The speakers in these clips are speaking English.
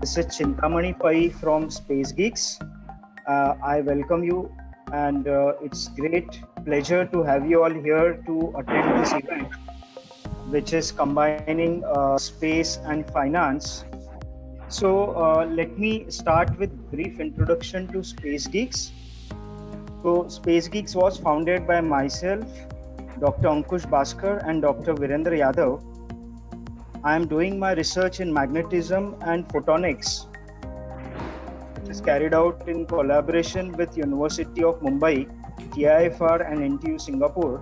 This is Chintamani Pai from Space Geeks. I welcome you, and it's great pleasure to have you all here to attend this event, which is combining space and finance. So let me start with brief introduction to Space Geeks. So Space Geeks was founded by myself, Dr. Ankush Bhaskar, and Dr. Virendra Yadav. I am doing my research in magnetism and photonics, which is carried out in collaboration with University of Mumbai, TIFR and NTU Singapore.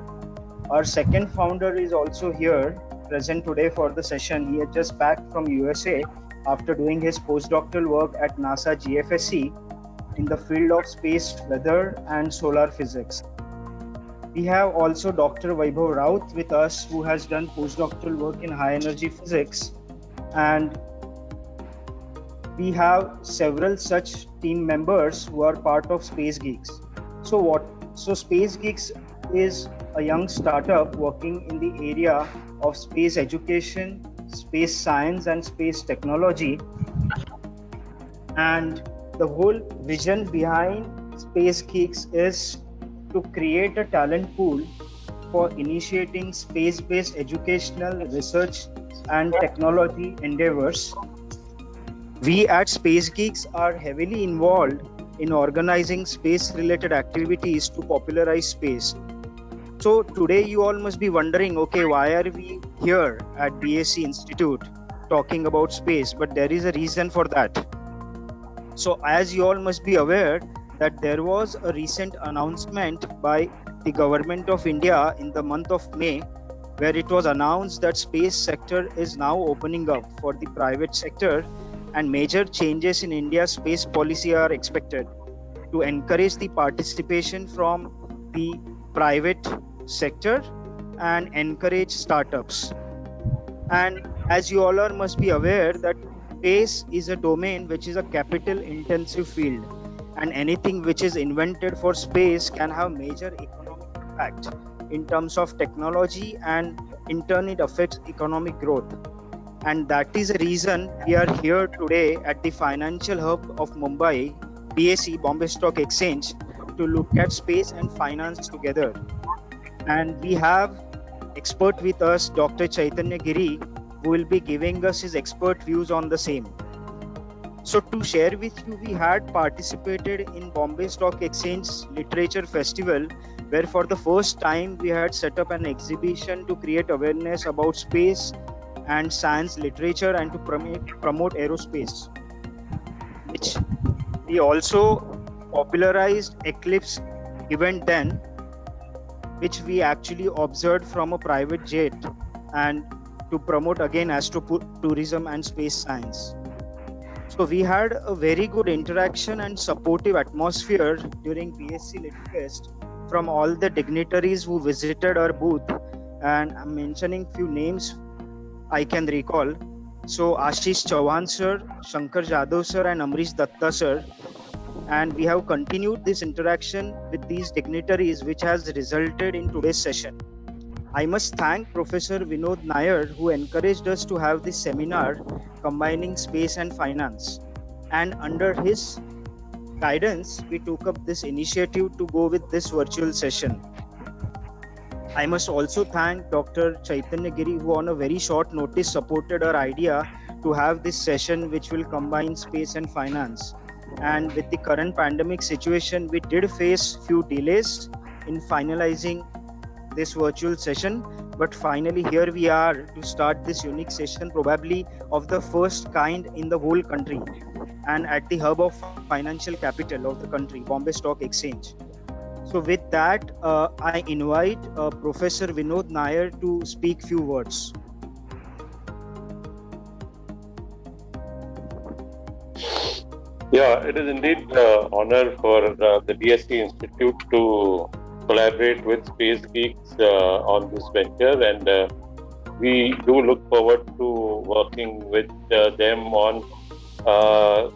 Our second founder is also here, present today for the session. He is just back from USA after doing his postdoctoral work at NASA GFSC in the field of space weather and solar physics. We have also Dr. Vaibhav Raut with us, who has done postdoctoral work in high energy physics, and we have several such team members who are part of Space Geeks. So Space Geeks is a young startup working in the area of space education, space science and space technology. And the whole vision behind Space Geeks is to create a talent pool for initiating space-based educational research and technology endeavors. We at Space Geeks are heavily involved in organizing space-related activities to popularize space. So today you all must be wondering, okay, why are we here at BSc Institute talking about space? But there is a reason for that. So as you all must be aware that there was a recent announcement by the government of India in the month of May, where it was announced that space sector is now opening up for the private sector, and major changes in India's space policy are expected to encourage the participation from the private sector and encourage startups. And as you all must be aware that space is a domain which is a capital intensive field, and anything which is invented for space can have major economic impact in terms of technology, and in turn it affects economic growth. And that is the reason we are here today at the financial hub of Mumbai, BSE, Bombay Stock Exchange, to look at space and finance together. And we have expert with us, Dr. Chaitanya Giri, who will be giving us his expert views on the same. So to share with you, we had participated in Bombay Stock Exchange Literature Festival, where for the first time we had set up an exhibition to create awareness about space and science literature and to promote aerospace, which we also popularized Eclipse event then, which we actually observed from a private jet, and to promote again astro-tourism and space science. So we had a very good interaction and supportive atmosphere during BSc Litfest from all the dignitaries who visited our booth, and I'm mentioning few names I can recall. So Ashish Chauhan sir, Shankar Jadhav sir and Amrish Datta sir, and we have continued this interaction with these dignitaries, which has resulted in today's session. I must thank Professor Vinod Nair, who encouraged us to have this seminar combining space and finance. And under his guidance, we took up this initiative to go with this virtual session. I must also thank Dr. Chaitanya Giri, who on a very short notice supported our idea to have this session, which will combine space and finance. And with the current pandemic situation, we did face few delays in finalizing this virtual session, but finally here we are to start this unique session, probably of the first kind in the whole country and at the hub of financial capital of the country, Bombay Stock Exchange. So with that, I invite Professor Vinod Nair to speak few words. Yeah, it is indeed an honor for the BSc Institute to collaborate with Space Geeks on this venture, and we do look forward to working with them on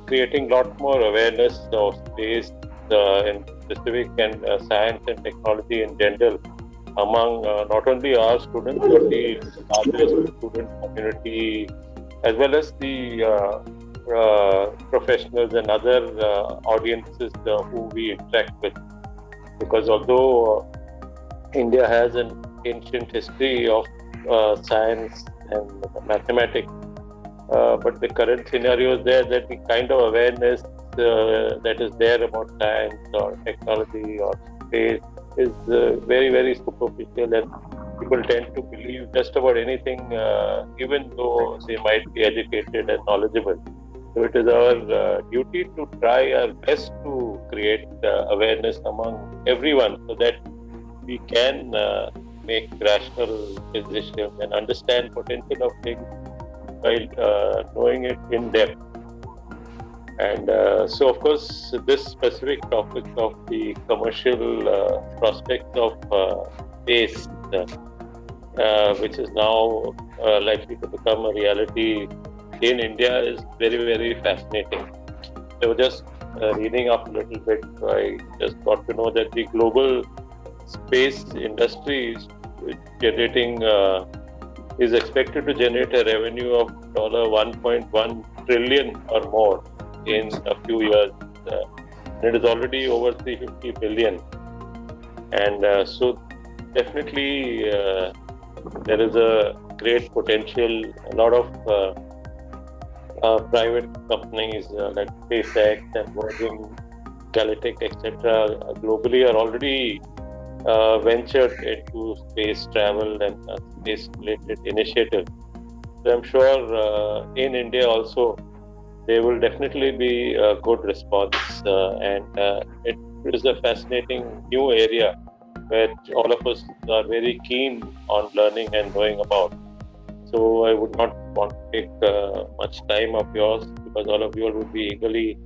creating a lot more awareness of space in specific and science and technology in general among not only our students but the larger student community, as well as the professionals and other audiences who we interact with. Because although India has an ancient history of science and mathematics, but the current scenario is there that the kind of awareness that is there about science or technology or space is very, very superficial, and people tend to believe just about anything, even though they might be educated and knowledgeable. So it is our duty to try our best to create awareness among everyone so that we can make rational decisions and understand potential of things while knowing it in depth. And so, of course, this specific topic of the commercial prospects of space, which is now likely to become a reality in India, is very, very fascinating. I was just reading up a little bit. I just got to know that the global space industry is expected to generate a revenue of $1.1 trillion or more in a few years. It is already over 350 billion, and so definitely there is a great potential. A lot of private companies like SpaceX and Virgin Galactic, etc., globally are already ventured into space travel and space-related initiatives. So I'm sure in India also there will definitely be a good response, and it is a fascinating new area where all of us are very keen on learning and knowing about. So I would not want to take much time of yours, because all of you would be eagerly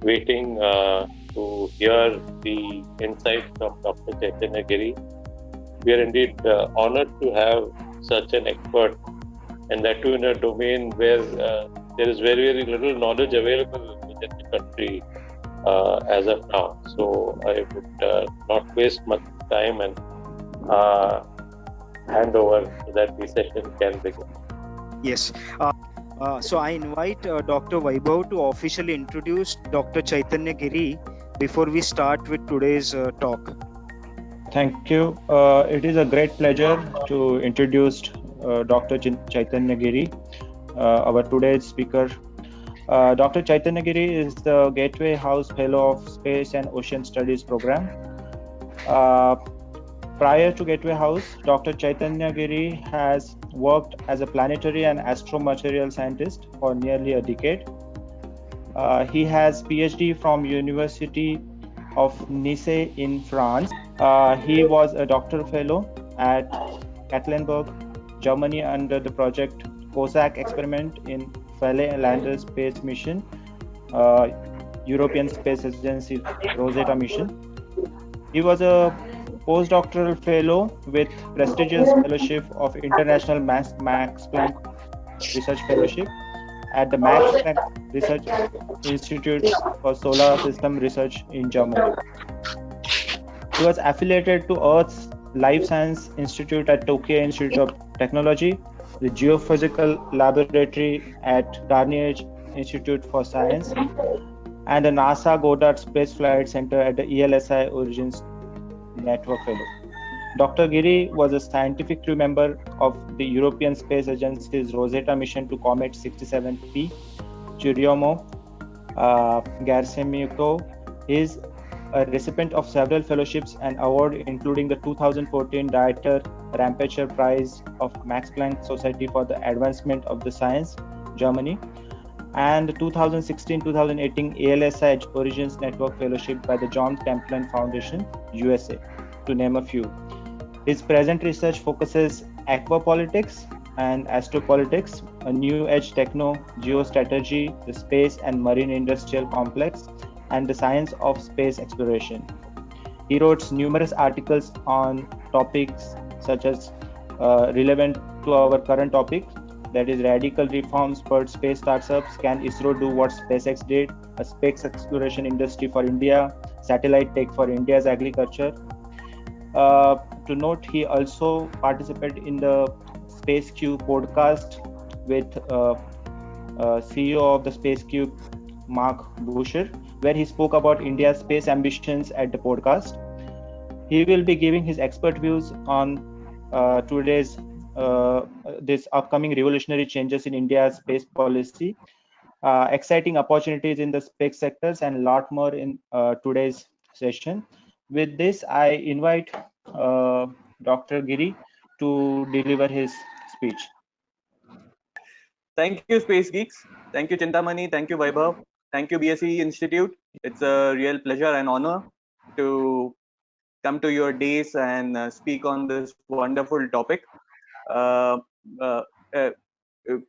waiting to hear the insights from Dr. Chaitanya Giri. We are indeed honored to have such an expert, and that too in a domain where there is very, very little knowledge available within the country as of now. So I would not waste much time and hand over so that the session can begin. Yes. So I invite Dr. Vaibhav to officially introduce Dr. Chaitanya Giri before we start with today's talk. Thank you. It is a great pleasure to introduce Dr. Chaitanya Giri, our today's speaker. Dr. Chaitanya Giri is the Gateway House Fellow of Space and Ocean Studies Program. Prior to Gateway House, Dr. Chaitanya Giri has worked as a planetary and astromaterial scientist for nearly a decade. He has PhD from University of Nice in France. He was a doctoral fellow at Katlenburg, Germany under the project COSAC experiment in Philae Lander Space Mission, European Space Agency Rosetta mission. He was a postdoctoral fellow with prestigious fellowship of International Max Planck Research Fellowship at the Max Planck Research Institute for Solar System Research in Germany. He was affiliated to Earth's Life Science Institute at Tokyo Institute of Technology, the Geophysical Laboratory at Carnegie Institute for Science, and the NASA Goddard Space Flight Center at the ELSI Origins Network Fellow. Dr. Giri was a scientific crew member of the European Space Agency's Rosetta mission to Comet 67P, Churyumov Gerasimenko. He is a recipient of several fellowships and awards, including the 2014 Dieter Rampacher Prize of Max Planck Society for the Advancement of the Science, Germany, and the 2016-2018 ALSI Origins Network Fellowship by the John Templeton Foundation, USA, to name a few. His present research focuses aquapolitics and astropolitics, a new age techno geostrategy, the space and marine industrial complex, and the science of space exploration. He wrote numerous articles on topics such as relevant to our current topic, that is radical reforms for space startups, can ISRO do what SpaceX did, a space exploration industry for India, satellite tech for India's agriculture. To note, he also participated in the Space Q podcast with CEO of the SpaceCube, Mark Busher, where he spoke about India's space ambitions at the podcast. He will be giving his expert views on today's this upcoming revolutionary changes in India's space policy, exciting opportunities in the space sectors, and a lot more in today's session. With this, I invite Dr. Giri to deliver his speech. Thank you, Space Geeks. Thank you, Chintamani. Thank you, Vaibhav. Thank you, BSE Institute. It's a real pleasure and honor to come to your days and speak on this wonderful topic. Uh, uh, uh,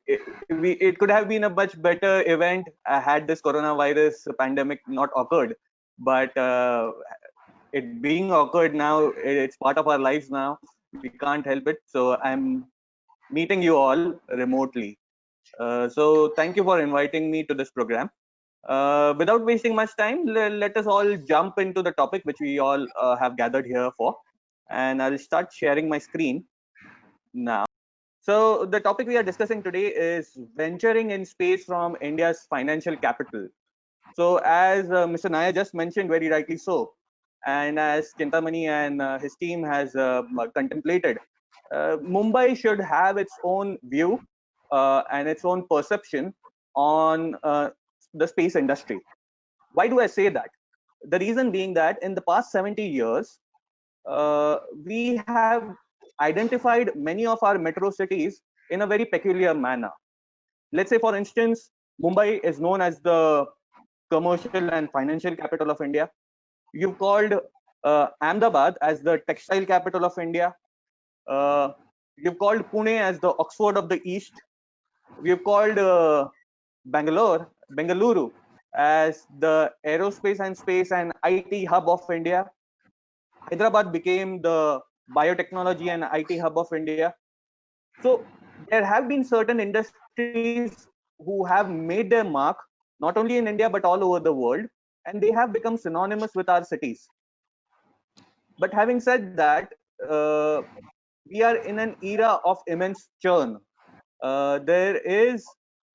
it could have been a much better event had this coronavirus pandemic not occurred. But it being occurred now, it's part of our lives now. We can't help it. So I'm meeting you all remotely. So thank you for inviting me to this program. Without wasting much time, let us all jump into the topic which we all have gathered here for. And I'll start sharing my screen now. So the topic we are discussing today is venturing in space from India's financial capital. So as Mr. Nair just mentioned very rightly so, and as Chintamani and his team has contemplated, Mumbai should have its own view and its own perception on the space industry. Why do I say that? The reason being that in the past 70 years, we have identified many of our metro cities in a very peculiar manner. Let's say, for instance, Mumbai is known as the commercial and financial capital of India. You've called Ahmedabad as the textile capital of India. You've called Pune as the Oxford of the East. We've called Bengaluru, as the aerospace and space and IT hub of India. Hyderabad became the biotechnology and IT hub of India. So there have been certain industries who have made their mark, not only in India, but all over the world, and they have become synonymous with our cities. But having said that, we are in an era of immense churn. There is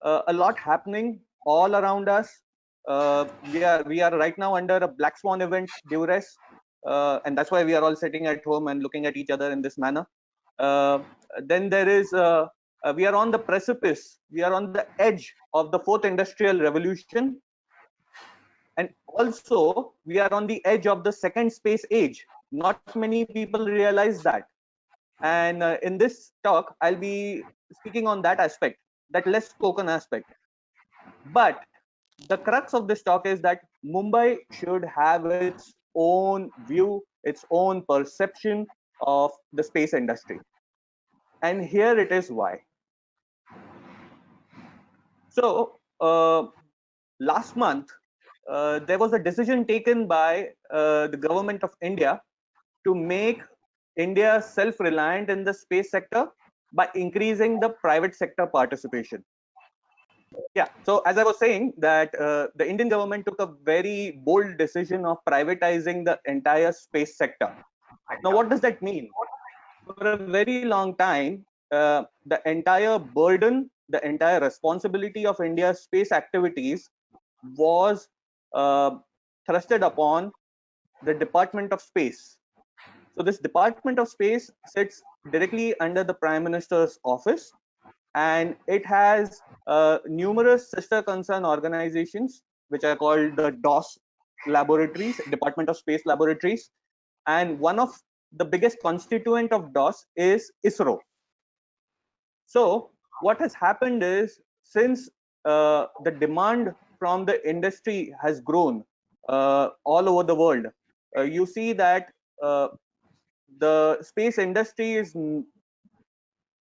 a lot happening all around us. We are right now under a black swan event duress, and that's why we are all sitting at home and looking at each other in this manner. Then there is we are on the precipice. We are on the edge of the fourth industrial revolution, and also we are on the edge of the second space age. Not many people realize that. And in this talk, I'll be speaking on that aspect, that less spoken aspect. But the crux of this talk is that Mumbai should have its own view, its own perception of the space industry. And here it is why. So, last month, there was a decision taken by the government of India to make India self-reliant in the space sector by increasing the private sector participation. Yeah, so as I was saying that the Indian government took a very bold decision of privatizing the entire space sector. Now, what does that mean? For a very long time, the entire burden, the entire responsibility of India's space activities was thrusted upon the Department of Space. So this Department of Space sits directly under the Prime Minister's office, and it has numerous sister concern organizations, which are called the DOS laboratories, Department of Space Laboratories. And one of the biggest constituent of DOS is ISRO. So what has happened is, since the demand from the industry has grown all over the world, you see that the space industry is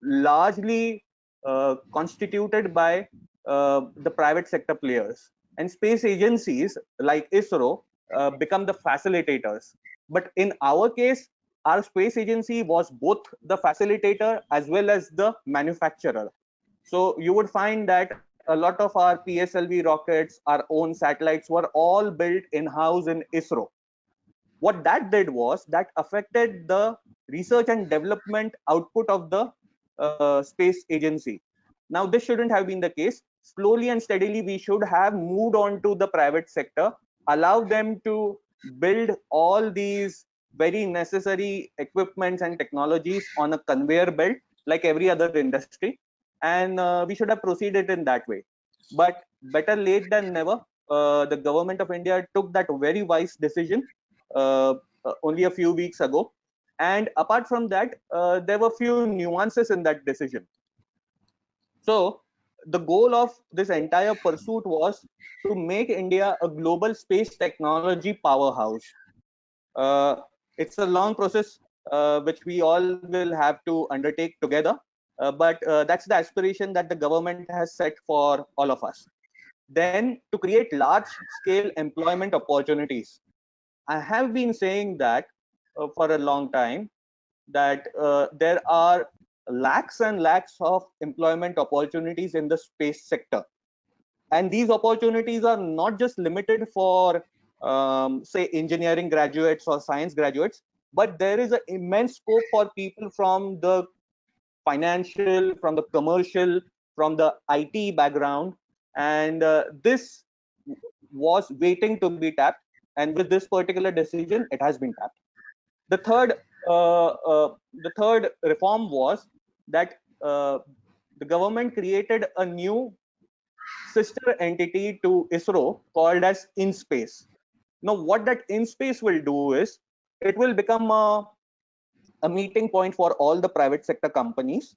largely constituted by the private sector players, and space agencies like ISRO become the facilitators. But in our case, our space agency was both the facilitator as well as the manufacturer. So you would find that a lot of our PSLV rockets, our own satellites, were all built in-house in ISRO. What that did was that affected the research and development output of the space agency. Now, this shouldn't have been the case. Slowly and steadily, we should have moved on to the private sector, allow them to build all these very necessary equipments and technologies on a conveyor belt like every other industry, and we should have proceeded in that way. But better late than never. The government of India took that very wise decision only a few weeks ago, and apart from that, there were few nuances in that decision. So the goal of this entire pursuit was to make India a global space technology powerhouse. Uh, it's a long process which we all will have to undertake together, but that's the aspiration that the government has set for all of us. Then to create large scale employment opportunities. I have been saying that for a long time, that there are lakhs and lakhs of employment opportunities in the space sector, and these opportunities are not just limited for say engineering graduates or science graduates, but there is an immense scope for people from the financial, from the commercial, from the IT background, and this was waiting to be tapped, and with this particular decision it has been tapped. The third the third reform was that the government created a new sister entity to ISRO called as InSpace. Now, what that InSpace will do is it will become a meeting point for all the private sector companies.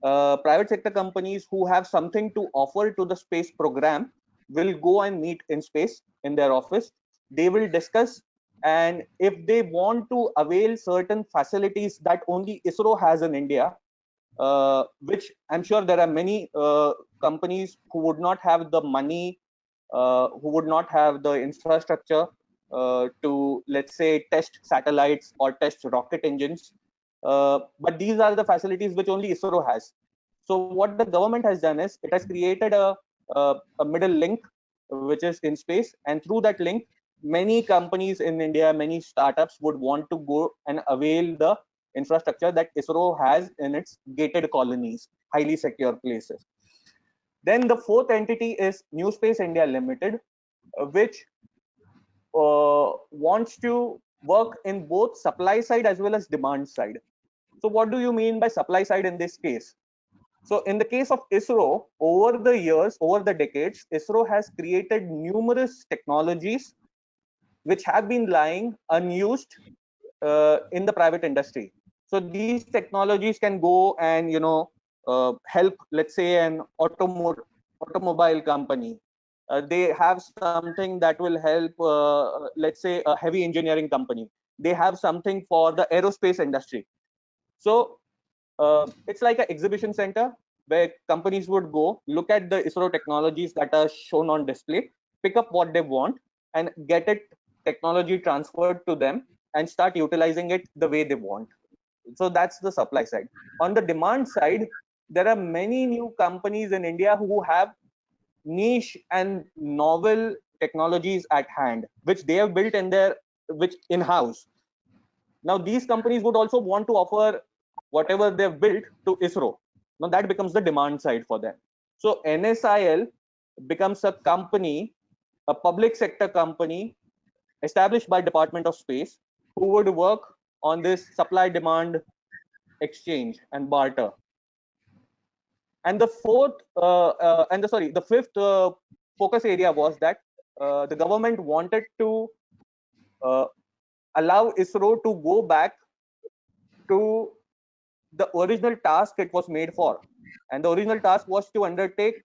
Private sector companies who have something to offer to the space program will go and meet InSpace in their office. They will discuss, and if they want to avail certain facilities that only ISRO has in India, which I'm sure there are many companies who would not have the money, who would not have the infrastructure to, let's say, test satellites or test rocket engines. But these are the facilities which only ISRO has. So what the government has done is it has created a middle link, which is InSpace, and through that link, many companies in India, many startups would want to go and avail the infrastructure that ISRO has in its gated colonies, highly secure places. Then the fourth entity is New Space India Limited, which wants to work in both supply side as well as demand side. So what do you mean by supply side in this case? So in the case of ISRO, over the years, over the decades, ISRO has created numerous technologies which have been lying unused in the private industry. So these technologies can go and help, let's say, an automobile company. They have something that will help, let's say, a heavy engineering company. They have something for the aerospace industry. So it's like an exhibition center where companies would go look at the ISRO technologies that are shown on display, pick up what they want, and get it technology transferred to them and start utilizing it the way they want. So that's the supply side. On the demand side, there are many new companies in India who have niche and novel technologies at hand, which they have built in their, which in-house. Now these companies would also want to offer whatever they've built to ISRO. Now that becomes the demand side for them. So NSIL becomes a company, a public sector company established by Department of Space, who would work on this supply demand exchange and barter. And the the fifth focus area was that the government wanted to uh, allow ISRO to go back to the original task it was made for, and the original task was to undertake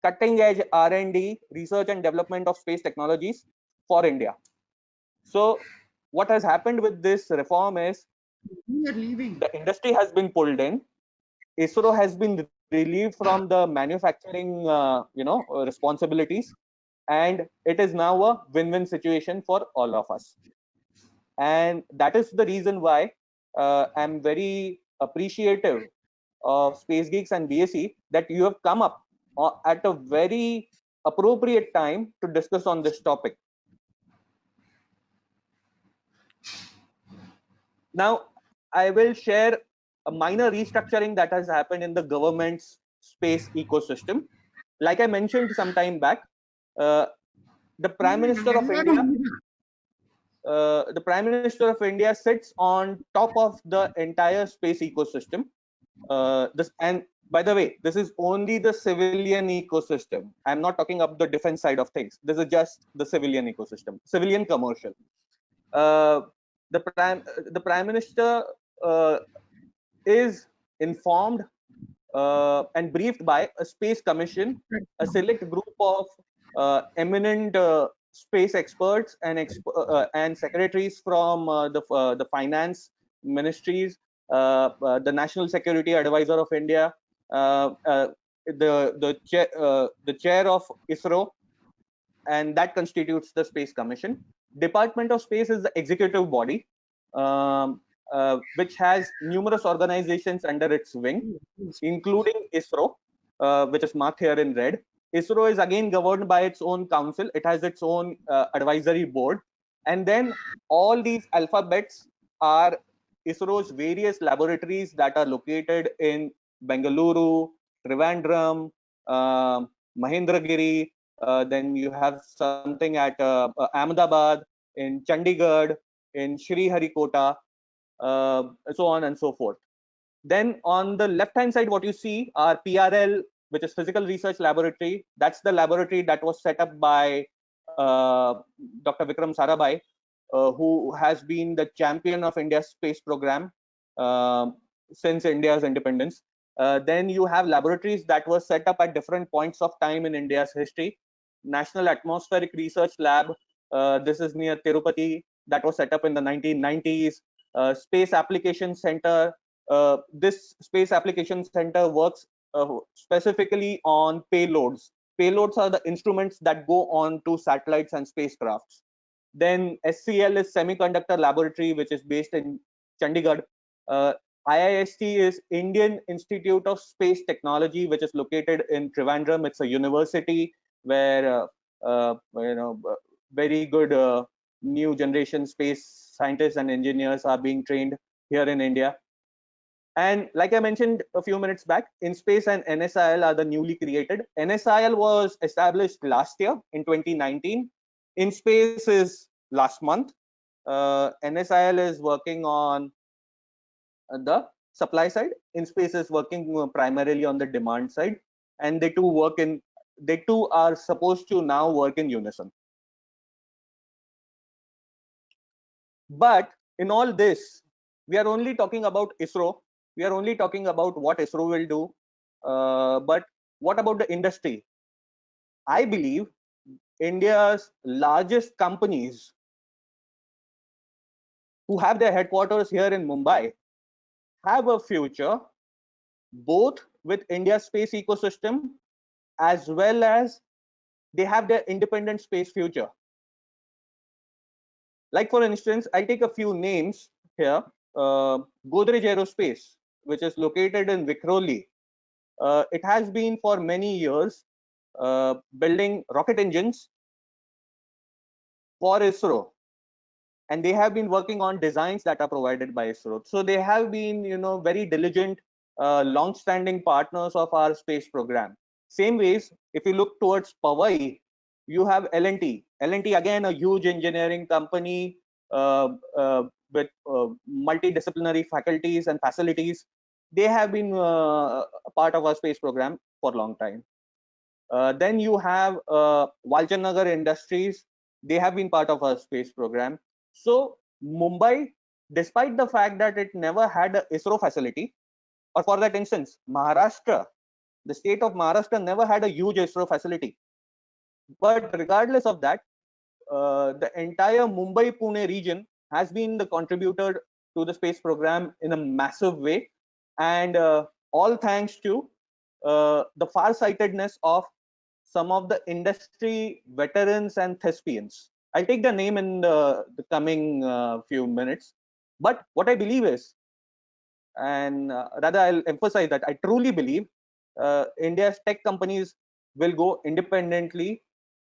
cutting edge R&D, research and development of space technologies for India. So what has happened with this reform is the industry has been pulled in, ISRO has been relieved from the manufacturing responsibilities, and it is now a win-win situation for all of us. And that is the reason why I'm very appreciative of Space Geeks and BSE that you have come up at a very appropriate time to discuss on this topic. Now, I will share a minor restructuring that has happened in the government's space ecosystem. Like I mentioned some time back, the Prime Minister of India, sits on top of the entire space ecosystem. And by the way, this is only the civilian ecosystem. I'm not talking about the defense side of things. This is just the civilian ecosystem, civilian commercial. Uh, the prime minister uh, is informed and briefed by a space commission, a select group of eminent space experts and secretaries from the finance ministries, the National Security Advisor of India, the chair of ISRO, and that constitutes the Space Commission. Department of Space is the executive body, which has numerous organizations under its wing, including ISRO, which is marked here in red. ISRO is again governed by its own council. It has its own advisory board. And then all these alphabets are ISRO's various laboratories that are located in Bengaluru, Trivandrum, Mahendragiri. Then you have something at Ahmedabad, in Chandigarh, in Sriharikota, so on and so forth. Then on the left hand side, what you see are PRL, which is Physical Research Laboratory. That's the laboratory that was set up by Dr. Vikram Sarabhai, who has been the champion of India's space program since India's independence. Then you have laboratories that were set up at different points of time in India's history. National Atmospheric Research Lab, this is near Tirupati, that was set up in the 1990s. Space Application Center, this Space Application Center works specifically on payloads. Payloads are the instruments that go on to satellites and spacecrafts. Then SCL is Semiconductor Laboratory, which is based in Chandigarh. IIST is Indian Institute of Space Technology, which is located in Trivandrum. It's a university where very good new generation space scientists and engineers are being trained here in India. And like I mentioned a few minutes back, InSpace and NSIL are the newly created. NSIL was established last year in 2019. InSpace is last month. NSIL is working on the supply side. InSpace is working primarily on the demand side, and they two are supposed to now work in unison. But in all this, we are only talking about ISRO. We are only talking about what ISRO will do. But what about the industry? I believe India's largest companies who have their headquarters here in Mumbai have a future both with India's space ecosystem as well as they have their independent space future. Like for instance, I'll take a few names here. Godrej Aerospace, which is located in Vikhroli. It has been for many years building rocket engines for ISRO, and they have been working on designs that are provided by ISRO. So they have been, very diligent, long-standing partners of our space program. Same ways, if you look towards Powai, you have L&T. L&T, again, a huge engineering company with multidisciplinary faculties and facilities. They have been a part of our space program for a long time. Then you have Walchandnagar Industries. They have been part of our space program. So Mumbai, despite the fact that it never had an ISRO facility, or for that instance, Maharashtra, the state of Maharashtra never had a huge ISRO facility. But regardless of that, the entire Mumbai-Pune region has been the contributor to the space program in a massive way, and all thanks to the far-sightedness of some of the industry veterans and thespians. I'll take the name in the coming few minutes. But what I believe is, and rather I'll emphasize that I truly believe India's tech companies will go independently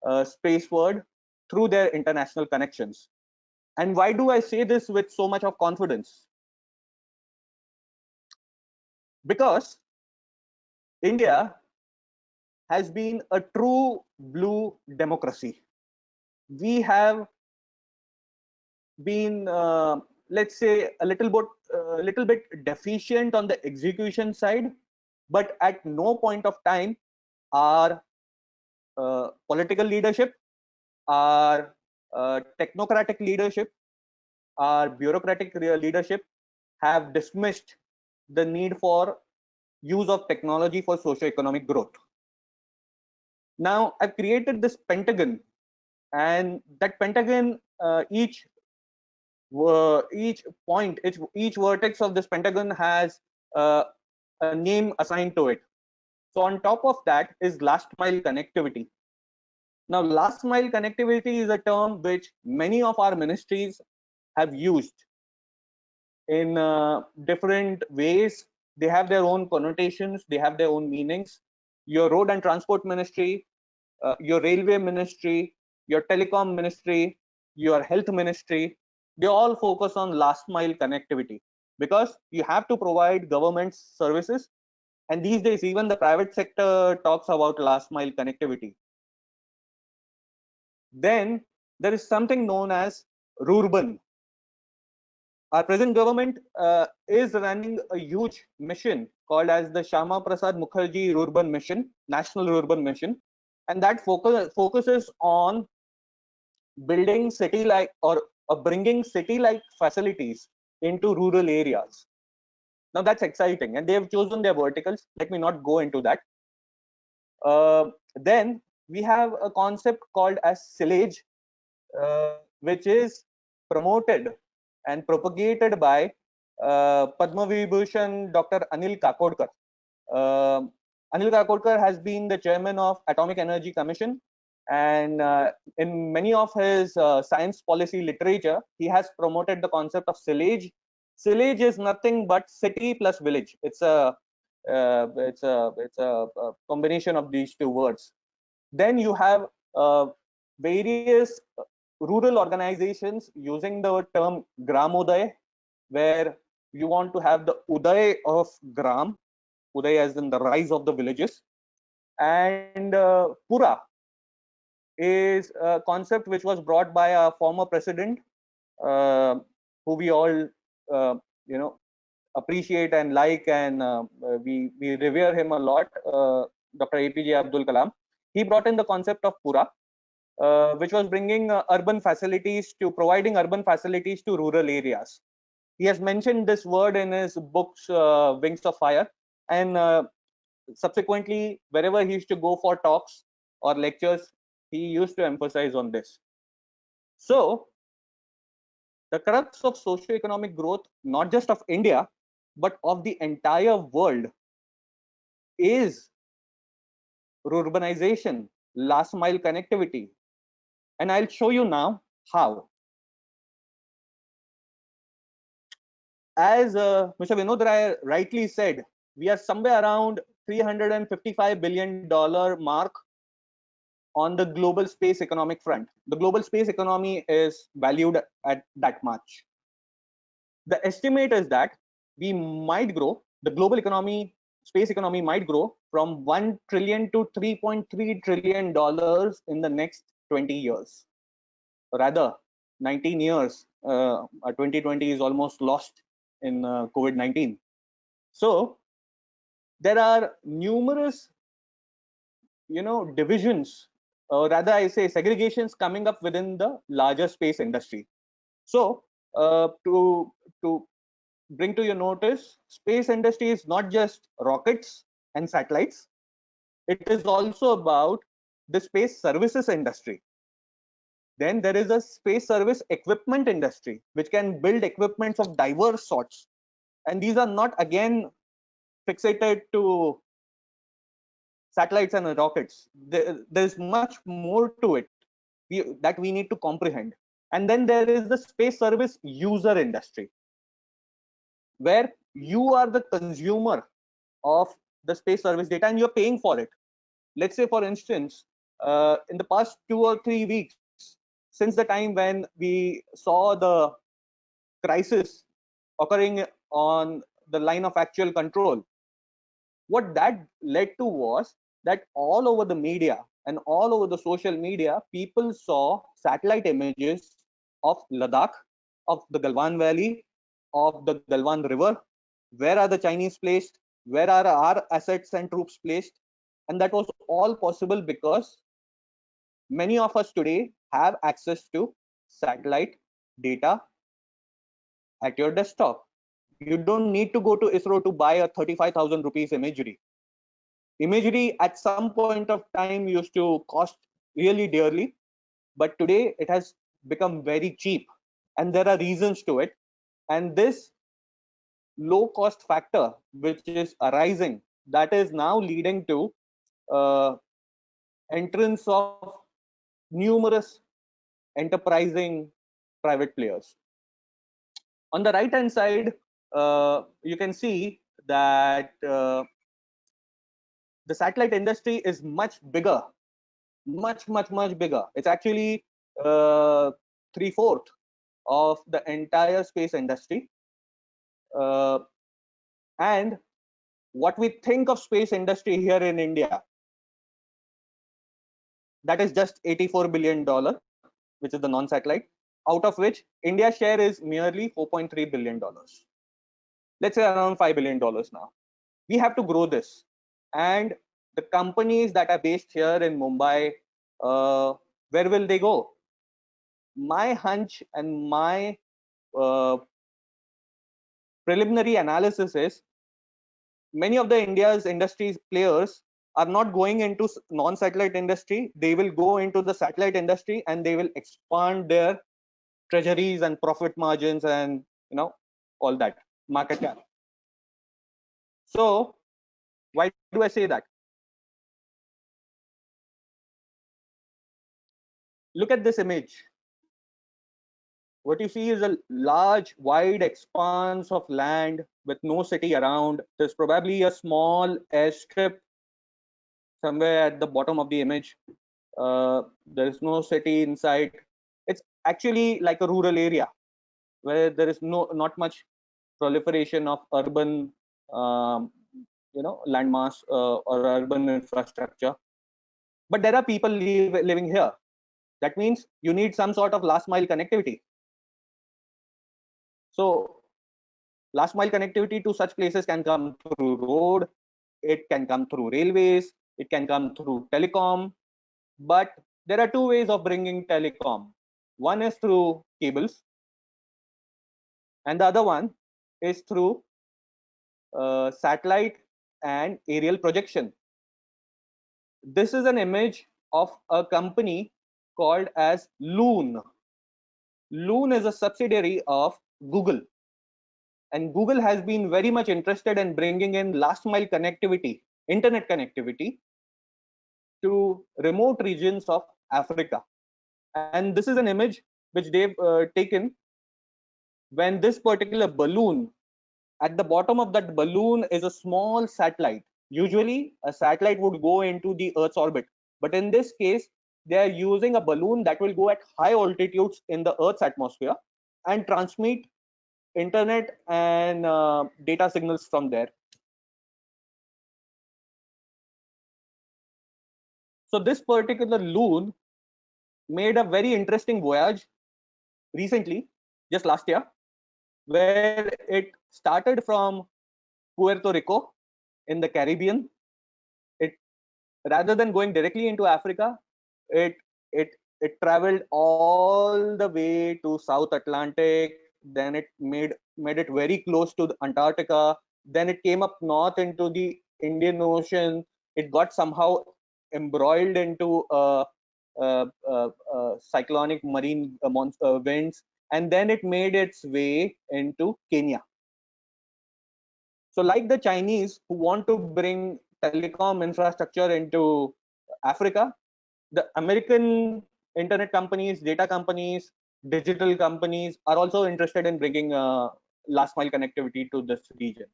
spaceward through their international connections. And why do I say this with so much of confidence? Because India has been a true blue democracy. We have been, let's say, little bit deficient on the execution side, but at no point of time our political leadership, our technocratic leadership, our bureaucratic leadership have dismissed the need for use of technology for socio-economic growth. Now, I've created this pentagon, and that pentagon, each point, each vertex of this pentagon has uh, a name assigned to it. So on top of that is last mile connectivity. Now, last mile connectivity is a term which many of our ministries have used in different ways. They have their own connotations, they have their own meanings. Your road and transport ministry, your railway ministry, your telecom ministry, your health ministry, they all focus on last mile connectivity, because you have to provide government services. And these days, even the private sector talks about last mile connectivity. Then there is something known as Rurban. Our present government is running a huge mission called as the Shama Prasad Mukherjee Rurban Mission, National Rurban Mission, and that focuses on building city-like or bringing city-like facilities into rural areas. Now that's exciting, and they have chosen their verticals. Let me not go into that. Then we have a concept called as silage, which is promoted and propagated by Padma Vibhushan Dr. Anil Kakodkar. Anil Kakodkar has been the chairman of Atomic Energy Commission, and in many of his science policy literature, he has promoted the concept of silage. Silage is nothing but city plus village. It's a combination of these two words. Then you have various rural organizations using the term Gramoday, where you want to have the Uday of Gram, Uday as in the rise of the villages, and Pura is a concept which was brought by a former president, who we all you know appreciate and like, and we revere him a lot, Dr. APJ Abdul Kalam. He brought in the concept of Pura, which was bringing providing urban facilities to rural areas. He has mentioned this word in his books, Wings of Fire, and subsequently, wherever he used to go for talks or lectures, he used to emphasize on this. So, the crux of socio-economic growth, not just of India, but of the entire world, is urbanization, last mile connectivity. And I'll show you now how. As Mr. Vinod Rai rightly said, we are somewhere around $355 billion mark on the global space economic front. The global space economy is valued at that much. The estimate is that we might grow, the global economy, space economy might grow from $1 trillion to $3.3 trillion in the next 20 years. Rather, 19 years, 2020 is almost lost in COVID-19. So there are numerous, divisions, or rather I say segregations coming up within the larger space industry. So to bring to your notice, space industry is not just rockets and satellites. It is also about the space services industry. Then there is a space service equipment industry, which can build equipments of diverse sorts. And these are not, again, fixated to satellites and rockets. There's much more to it that we need to comprehend. And then there is the space service user industry, where you are the consumer of the space service data and you're paying for it. Let's say, for instance, in the past 2 or 3 weeks, since the time when we saw the crisis occurring on the line of actual control, what that led to was that all over the media and all over the social media, people saw satellite images of Ladakh, of the Galwan Valley, of the Galwan River. Where are the Chinese placed? Where are our assets and troops placed? And that was all possible because many of us today have access to satellite data at your desktop. You don't need to go to ISRO to buy a 35,000 rupees imagery. Imagery at some point of time used to cost really dearly, but today it has become very cheap, and there are reasons to it. And this low cost factor which is arising, that is now leading to uh, entrance of numerous enterprising private players. On the right hand side, you can see that the satellite industry is much bigger, much bigger. It's actually 3/4 of the entire space industry. Uh, and what we think of space industry here in India, that is just $84 billion, which is the non-satellite, out of which India's share is merely $4.3 billion. Let's say around $5 billion now. We have to grow this. And the companies that are based here in Mumbai, where will they go? My hunch and my preliminary analysis is many of the India's industries players are not going into non-satellite industry. They will go into the satellite industry and they will expand their treasuries and profit margins and all that market cap. So why do I say that? Look at this image. What you see is a large, wide expanse of land with no city around. There's probably a small airstrip somewhere at the bottom of the image. There is no city inside. It's actually like a rural area where there is not much proliferation of urban, landmass or urban infrastructure. But there are people living here. That means you need some sort of last mile connectivity. So last mile connectivity to such places can come through road, it can come through railways, it can come through telecom. But there are two ways of bringing telecom. One is through cables, and the other one is through satellite and aerial projection. This is an image of a company called as Loon. Loon is a subsidiary of Google, and Google has been very much interested in bringing in last mile connectivity, internet connectivity, to remote regions of Africa. And this is an image which they've taken when this particular balloon, at the bottom of that balloon is a small satellite. Usually a satellite would go into the Earth's orbit, but in this case they are using a balloon that will go at high altitudes in the Earth's atmosphere and transmit internet and data signals from there. So this particular loon made a very interesting voyage recently, just last year, where it started from Puerto Rico in the Caribbean. It, rather than going directly into Africa, it traveled all the way to South Atlantic. Then it made it very close to the Antarctica. Then it came up north into the Indian Ocean. It got somehow embroiled into cyclonic marine winds, and then it made its way into Kenya. So like the Chinese who want to bring telecom infrastructure into Africa, the American internet companies, data companies, digital companies are also interested in bringing last mile connectivity to this region.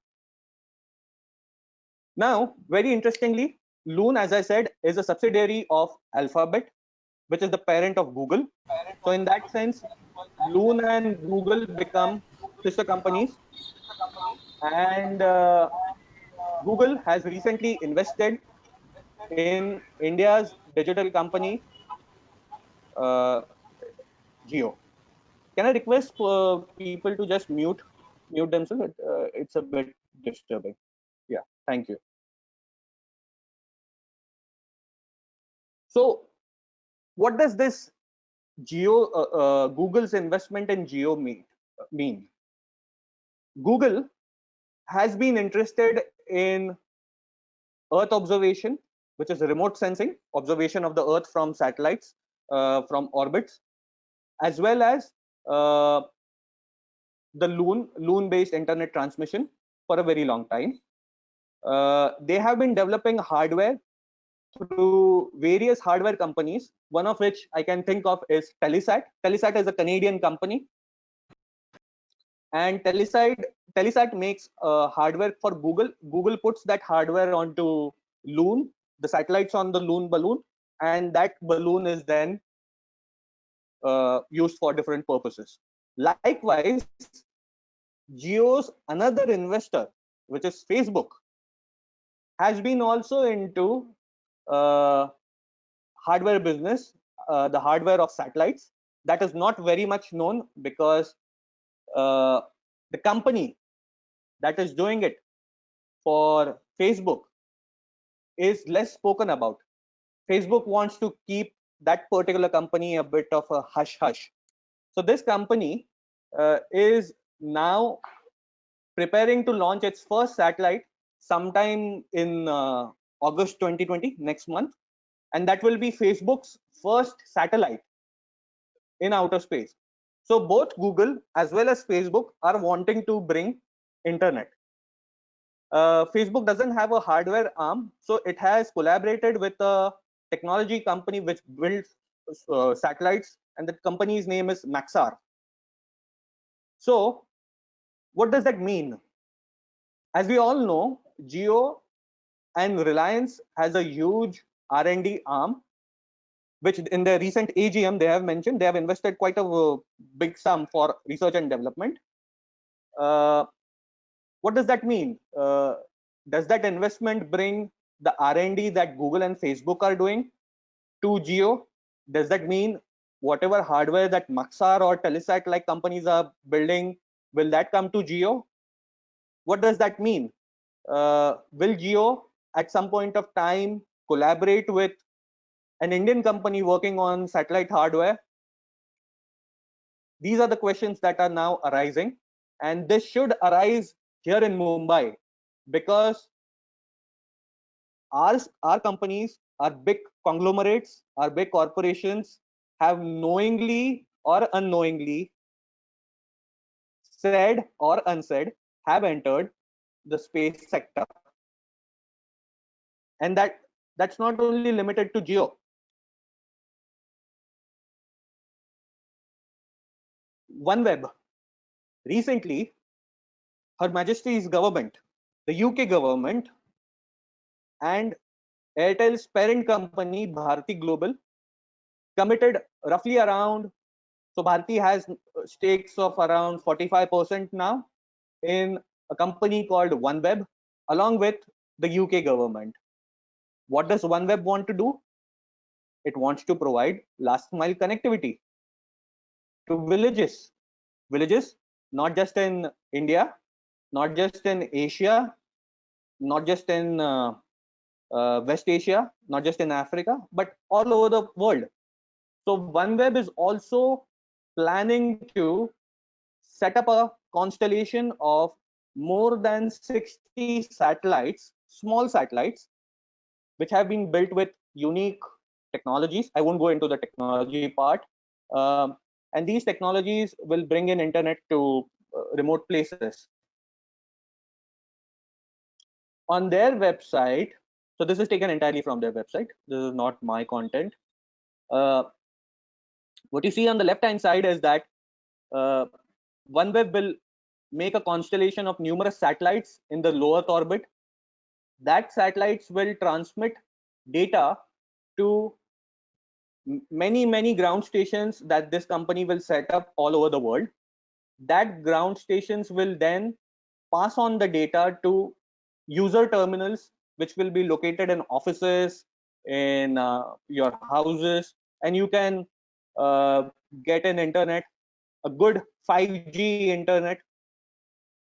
Now, very interestingly, Loon, as I said, is a subsidiary of Alphabet, which is the parent of Google. So in that sense, Loon and Google become sister companies. And Google has recently invested in India's digital company, Jio. Can I request people to just mute themselves? It's a bit disturbing. Yeah, thank you. So, what does this Google's investment in Jio mean? Google has been interested in Earth observation, which is remote sensing, observation of the Earth from satellites, from orbits, as well as uh, the loon-based internet transmission for a very long time. They have been developing hardware through various hardware companies, one of which I can think of is Telesat. Telesat is a Canadian company, and Telesat makes hardware for Google. Google puts that hardware onto Loon, the satellites on the Loon balloon, and that balloon is then used for different purposes. Likewise, Geo's another investor, which is Facebook, has been also into uh, hardware business, the hardware of satellites. That is not very much known because uh, the company that is doing it for Facebook is less spoken about. Facebook wants to keep that particular company a bit of a hush hush. So this company is now preparing to launch its first satellite sometime in August 2020, next month, and that will be Facebook's first satellite in outer space. So both Google as well as Facebook are wanting to bring internet. Facebook doesn't have a hardware arm, so it has collaborated with a technology company which builds satellites, and the company's name is Maxar. So what does that mean? As we all know, Jio and Reliance has a huge R&D arm, which in their recent AGM they have mentioned they have invested quite a big sum for research and development. What does that mean? Does that investment bring the R&D that Google and Facebook are doing to Jio? Does that mean whatever hardware that Maxar or Telesat like companies are building, will that come to Jio? What does that mean? Will Jio at some point of time collaborate with an Indian company working on satellite hardware? These are the questions that are now arising, and this should arise here in Mumbai because our companies, our big conglomerates, our big corporations have knowingly or unknowingly, said or unsaid, have entered the space sector, and that's not only limited to Jio. OneWeb, recently, Her Majesty's government, the UK government, and Airtel's parent company Bharti Global committed roughly around, so Bharti has stakes of around 45% now in a company called OneWeb along with the UK government. What does OneWeb want to do? It wants to provide last mile connectivity to villages not just in India, not just in Asia, not just in West Asia, not just in Africa, but all over the world. So OneWeb is also planning to set up a constellation of more than 60 satellites, small satellites, which have been built with unique technologies. I won't go into the technology part. And these technologies will bring in internet to remote places. On their website, so this is taken entirely from their website. This is not my content. What you see on the left hand side is that OneWeb will make a constellation of numerous satellites in the low Earth orbit. That satellites will transmit data to many ground stations that this company will set up all over the world. That ground stations will then pass on the data to user terminals, which will be located in offices, in your houses, and you can get an internet, a good 5G internet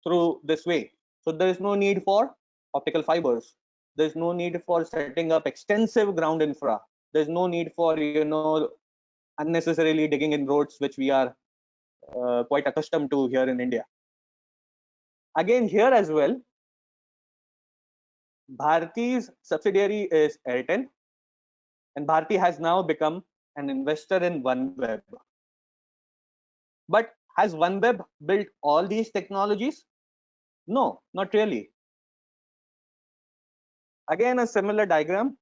through this way. So there is no need for optical fibers. There's no need for setting up extensive ground infra. There's no need for unnecessarily digging in roads, which we are quite accustomed to here in India. Again, here as well, Bharti's subsidiary is Airtel, and Bharti has now become an investor in OneWeb. But has OneWeb built all these technologies? No, not really. Again, a similar diagram.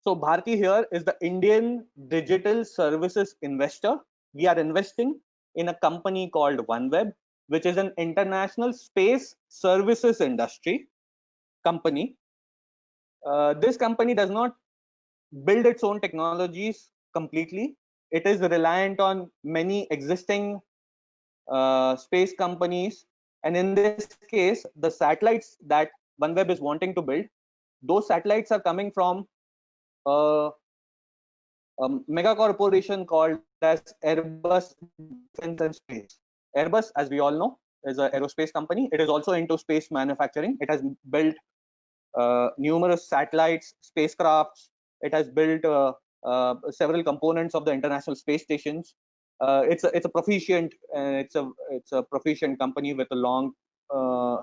So Bharti here is the Indian digital services investor. We are investing in a company called OneWeb, which is an international space services industry company. This company does not build its own technologies completely. It is reliant on many existing space companies. And in this case, the satellites that OneWeb is wanting to build, those satellites are coming from a mega corporation called as Airbus Defence and Space. Airbus, as we all know, is an aerospace company. It is also into space manufacturing. It has built numerous satellites, spacecrafts. It has built several components of the International Space Stations. It's a proficient it's a proficient company with a long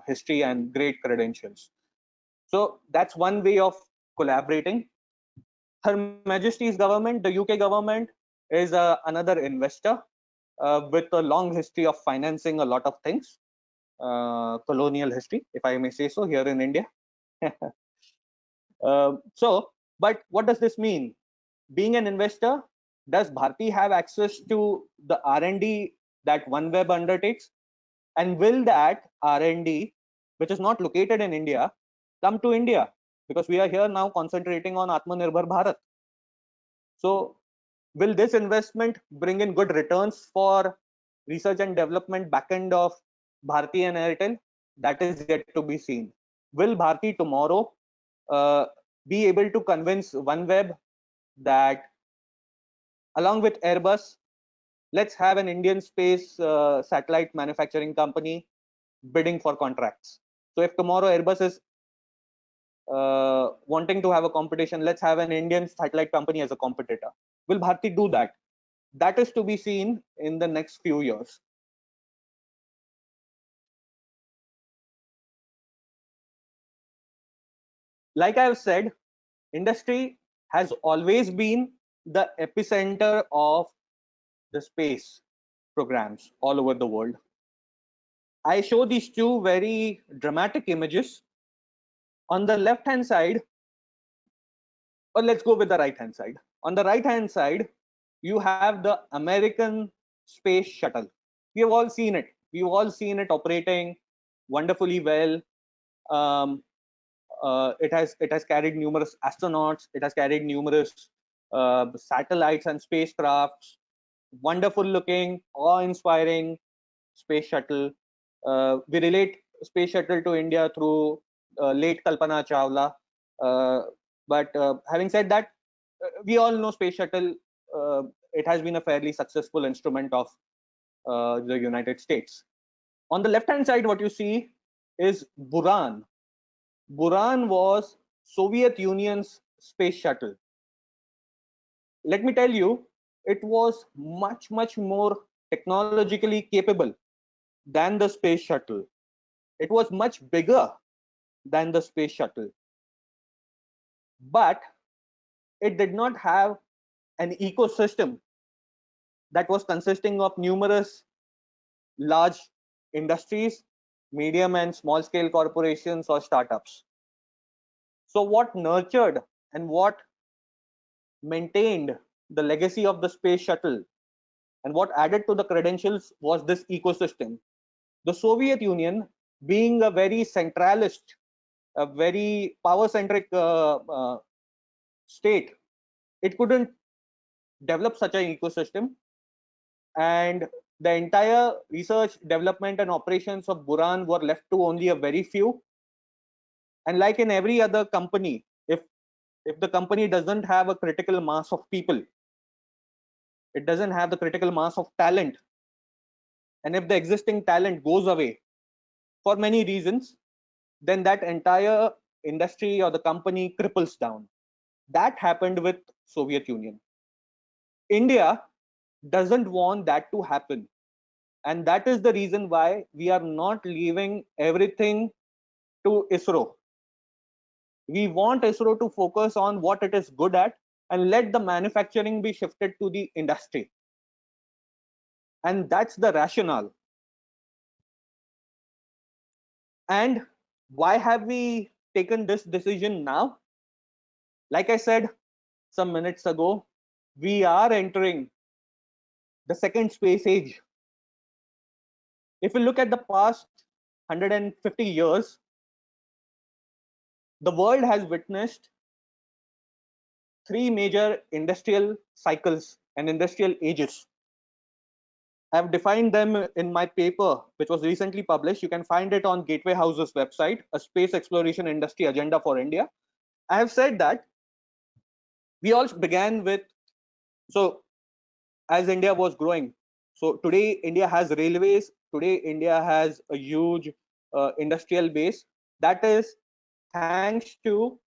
history and great credentials. So that's one way of collaborating. Her Majesty's government, the UK government, is another investor with a long history of financing a lot of things, colonial history, if I may say so, here in India. But what does this mean? Being an investor, does Bharti have access to the R&D that OneWeb undertakes? And will that R&D, which is not located in India, come to India? Because we are here now concentrating on Atmanirbhar Bharat. So will this investment bring in good returns for research and development backend of Bharti and Airtel? That is yet to be seen. Will Bharti tomorrow be able to convince OneWeb that along with Airbus, let's have an Indian space satellite manufacturing company bidding for contracts? So if tomorrow Airbus is wanting to have a competition, let's have an Indian satellite company as a competitor. Will Bharti do that? That is to be seen in the next few years. Like I have said, industry has always been the epicenter of the space programs all over the world. I show these two very dramatic images. On the left hand side, or let's go with the right hand side. On the right hand side, you have the American space shuttle. We have all seen it. We've all seen it operating wonderfully well. It has carried numerous astronauts. It has carried numerous satellites and spacecrafts. Wonderful looking, awe-inspiring space shuttle. We relate space shuttle to India through late Kalpana Chawla. But having said that, we all know space shuttle. It has been a fairly successful instrument of the United States. On the left-hand side, what you see is Buran. Buran was Soviet Union's space shuttle. Let me tell you, it was much more technologically capable than the space shuttle. It was much bigger than the space shuttle. But it did not have an ecosystem that was consisting of numerous large industries, medium and small scale corporations or startups. So what nurtured and what maintained the legacy of the space shuttle and what added to the credentials was this ecosystem. The Soviet Union, being a very centralist, a very power centric state, it couldn't develop such an ecosystem, and the entire research, development and operations of Buran were left to only a very few. And like in every other company, if the company doesn't have a critical mass of people, it doesn't have the critical mass of talent, and if the existing talent goes away for many reasons, then that entire industry or the company cripples down. That happened with Soviet Union. India doesn't want that to happen, and that is the reason why we are not leaving everything to ISRO. We want ISRO to focus on what it is good at and let the manufacturing be shifted to the industry. And that's the rationale. And why have we taken this decision now? Like I said some minutes ago, we are entering the second space age. If you look at the past 150 years, the world has witnessed three major industrial cycles and industrial ages. I've defined them in my paper, which was recently published. You can find it on Gateway House's website, A Space Exploration Industry Agenda for India. I have said that we all began with, so as India was growing, so today India has railways, today India has a huge industrial base. That is thanks to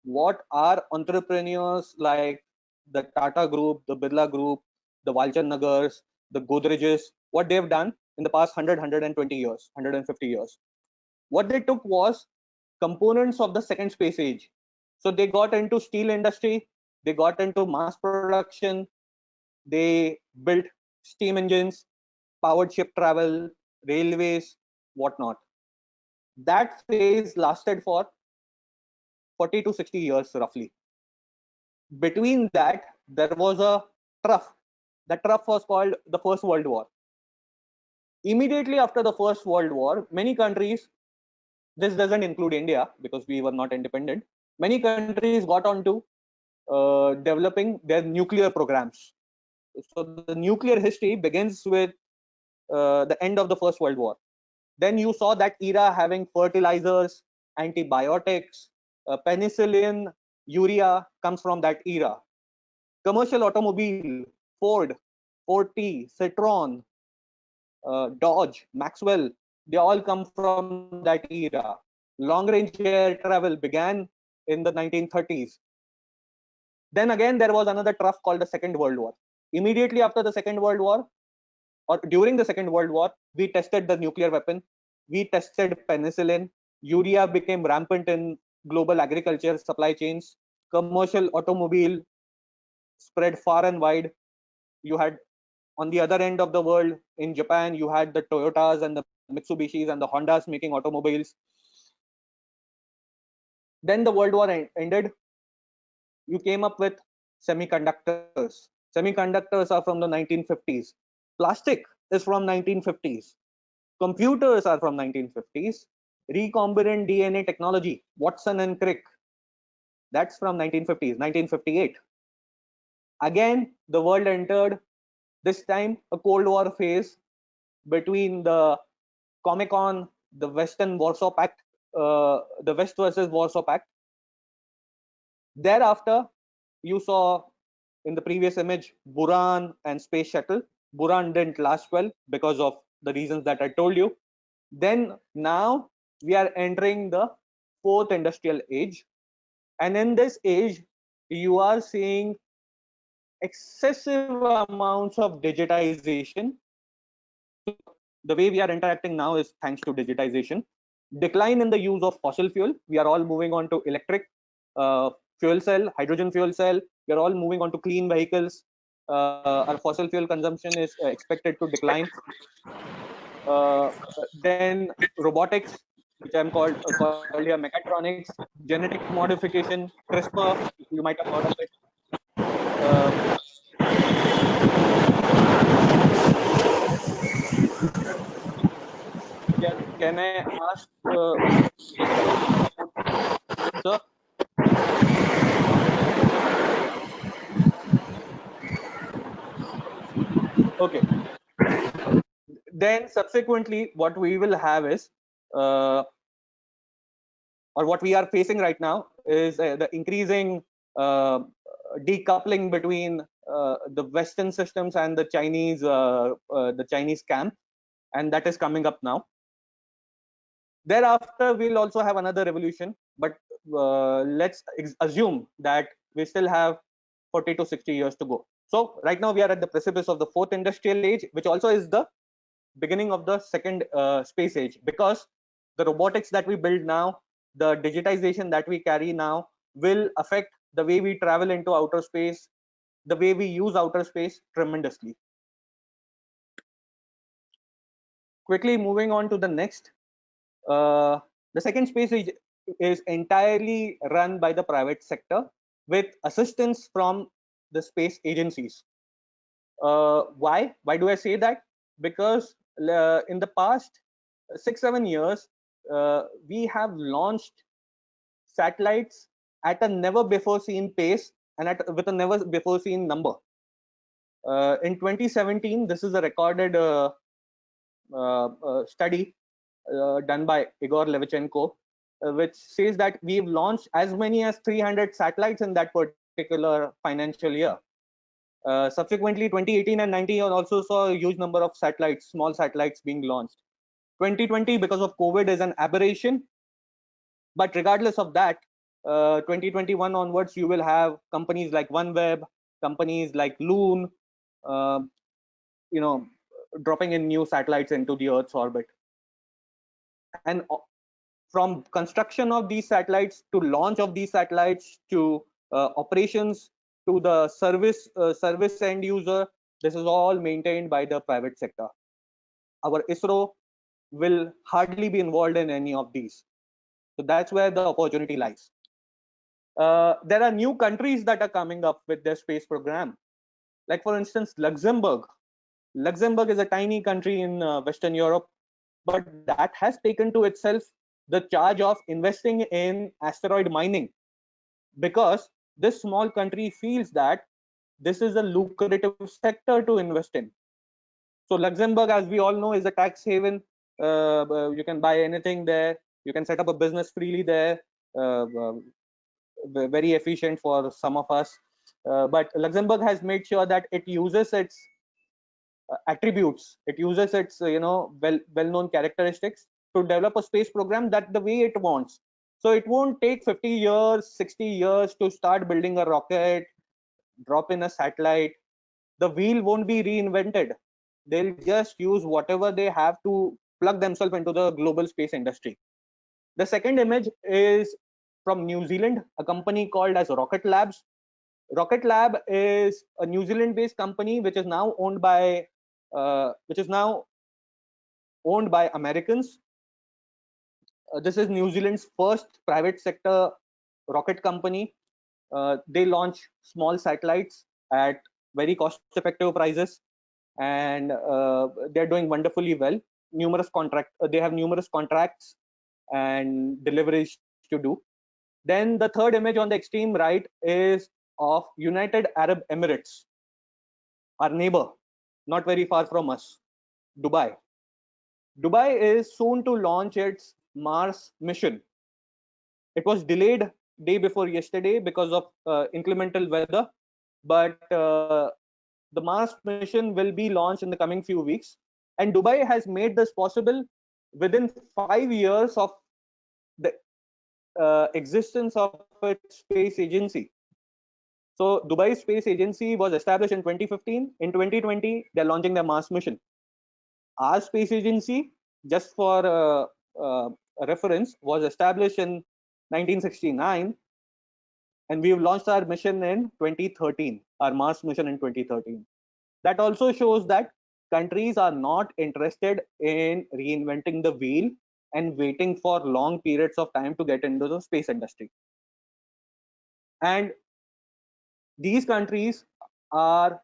what our entrepreneurs like the Tata Group, the Birla Group, the Walchand Nagars, the Godrejes, what they've done in the past 100, 120 years, 150 years. What they took was components of the second space age. So they got into steel industry, they got into mass production, they built steam engines, powered ship travel, railways, whatnot. That phase lasted for 40 to 60 years roughly. Between that, there was a trough. The trough was called the First World War. Immediately after the First World War, many countries, this doesn't include India because we were not independent, many countries got onto developing their nuclear programs. So the nuclear history begins with the end of the First World War. Then you saw that era having fertilizers, antibiotics, penicillin, urea comes from that era. Commercial automobile, Ford, Ford T, Citroen, Dodge, Maxwell, they all come from that era. Long range air travel began in the 1930s. Then again, there was another trough called the Second World War. Immediately after the Second World War, or during the Second World War, we tested the nuclear weapon, we tested penicillin, urea became rampant in global agriculture supply chains, commercial automobile spread far and wide. You had on the other end of the world in Japan, you had the Toyotas and the Mitsubishis and the Hondas making automobiles. Then the World War ended. You came up with semiconductors. Semiconductors are from the 1950s. Plastic is from 1950s. Computers are from 1950s. Recombinant DNA technology, Watson and Crick, that's from 1950s, 1958. Again, the world entered this time a Cold War phase between the Comecon, the Western Warsaw Pact, the West versus Warsaw Pact. Thereafter, you saw in the previous image Buran and space shuttle. Buran didn't last well because of the reasons that I told you. Then now we are entering the fourth industrial age, and in this age you are seeing excessive amounts of digitization. The way we are interacting now is thanks to digitization. Decline in the use of fossil fuel. We are all moving on to electric fuel cell, hydrogen fuel cell. We are all moving on to clean vehicles. Our fossil fuel consumption is expected to decline. Then robotics, which I'm called here mechatronics, genetic modification, CRISPR. You might have heard of it. Can I ask, sir? Okay. Then subsequently, what we will have is or what we are facing right now is the increasing decoupling between the Western systems and the Chinese camp, and that is coming up now. Thereafter, we'll also have another revolution, but let's assume that we still have 40 to 60 years to go. So right now we are at the precipice of the fourth industrial age, which also is the beginning of the second space age, because the robotics that we build now, the digitization that we carry now, will affect the way we travel into outer space, the way we use outer space tremendously. Quickly moving on to the next. The second space age is entirely run by the private sector with assistance from the space agencies. Why? Why do I say that? Because in the past 6-7 years, we have launched satellites at a never before seen pace and with a never before seen number. In 2017, this is a recorded study done by Igor Levichenko, which says that we've launched as many as 300 satellites in that particular financial year. Subsequently, 2018 and 19 also saw a huge number of satellites, small satellites being launched. 2020, because of COVID, is an aberration. But regardless of that, 2021 onwards, you will have companies like OneWeb, companies like Loon, dropping in new satellites into the Earth's orbit. And from construction of these satellites to launch of these satellites to operations to the service end user, this is all maintained by the private sector. Our ISRO will hardly be involved in any of these. So that's where the opportunity lies. There are new countries that are coming up with their space program. Like for instance, Luxembourg. Luxembourg is a tiny country in Western Europe, but that has taken to itself the charge of investing in asteroid mining, because this small country feels that this is a lucrative sector to invest in. So Luxembourg, as we all know, is a tax haven. You can buy anything there. You can set up a business freely there. Very efficient for some of us. But Luxembourg has made sure that it uses its attributes, it uses its well-known characteristics to develop a space program that the way it wants. So it won't take 50 years, 60 years to start building a rocket, drop in a satellite. The wheel won't be reinvented. They'll just use whatever they have to plug themselves into the global space industry. The second image is from New Zealand, a company called as Rocket Labs. Rocket Lab is a New Zealand-based company which is now owned by Americans. This is New Zealand's first private sector rocket company. They launch small satellites at very cost-effective prices, and they're doing wonderfully well. They have numerous contracts and deliveries to do. Then the third image on the extreme right is of United Arab Emirates, our neighbor, not very far from us, Dubai. Dubai is soon to launch its Mars mission. It was delayed day before yesterday because of inclemental weather, but the Mars mission will be launched in the coming few weeks. And Dubai has made this possible within 5 years of the existence of its space agency. So Dubai Space Agency was established in 2015. In 2020, they're launching their Mars mission. Our space agency, just for a reference, was established in 1969, and we've launched our mission in 2013, our Mars mission in 2013. That also shows that countries are not interested in reinventing the wheel and waiting for long periods of time to get into the space industry. And these countries are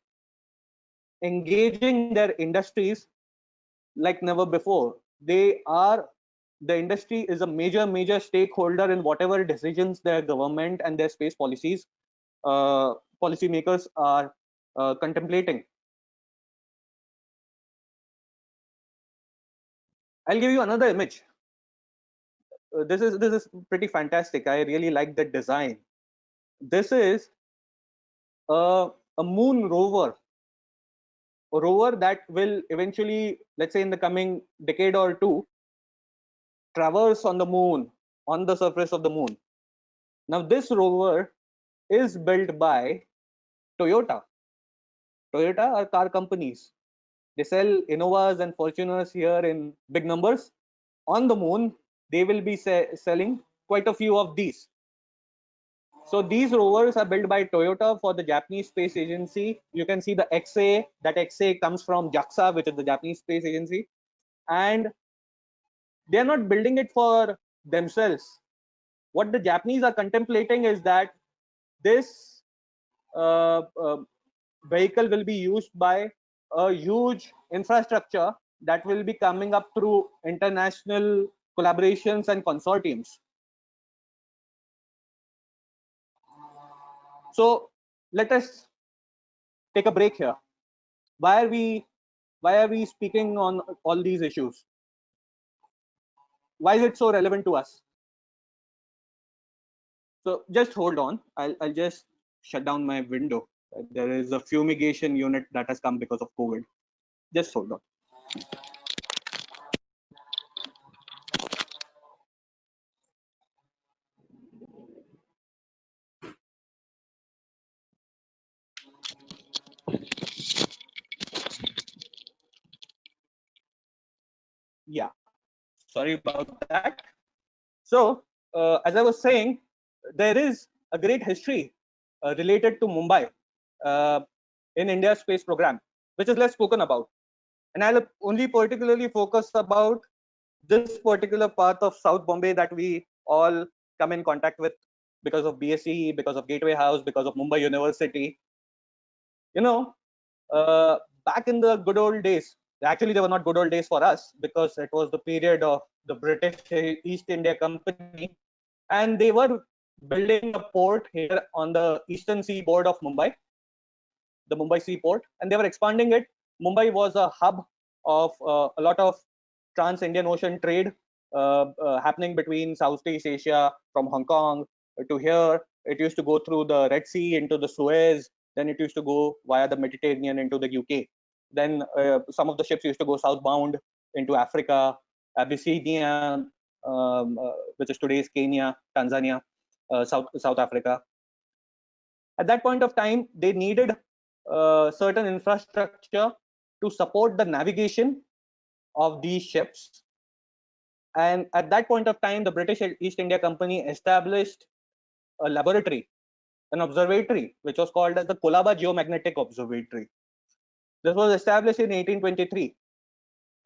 engaging their industries like never before. The industry is a major stakeholder in whatever decisions their government and their space policymakers are contemplating. I'll give you another image. this is pretty fantastic. I really like the design. This is a moon rover, a rover that will eventually, let's say in the coming decade or two, traverse on the moon, on the surface of the moon. Now, this rover is built by Toyota. Toyota are car companies. They sell Innovas and Fortuners here in big numbers. On the moon, they will be selling quite a few of these. So these rovers are built by Toyota for the Japanese Space Agency. You can see the XA. That XA comes from JAXA, which is the Japanese Space Agency. And they are not building it for themselves. What the Japanese are contemplating is that this vehicle will be used by a huge infrastructure that will be coming up through international collaborations and consortiums. So let us take a break here. Why are we speaking on all these issues? Why is it so relevant to us? So just hold on. I'll just shut down my window. There is a fumigation unit that has come because of COVID. Just hold on. Yeah, sorry about that. So as I was saying, there is a great history related to Mumbai uh, in India's space program, which is less spoken about. And I'll only particularly focus about this particular part of South Bombay that we all come in contact with because of BSE, because of Gateway House, because of Mumbai University. You know, uh, back in the good old days, actually they were not good old days for us because it was the period of the British East India Company, and they were building a port here on the eastern seaboard of Mumbai, the Mumbai seaport, and they were expanding it. Mumbai was a hub of a lot of trans-Indian Ocean trade happening between Southeast Asia from Hong Kong to here. It used to go through the Red Sea into the Suez. Then it used to go via the Mediterranean into the UK. Then some of the ships used to go southbound into Africa, Abyssinia, which is today's Kenya, Tanzania, South Africa. At that point of time, they needed certain infrastructure to support the navigation of these ships. And at that point of time, the British East India Company established a laboratory, an observatory, which was called as the Colaba Geomagnetic Observatory. This was established in 1823,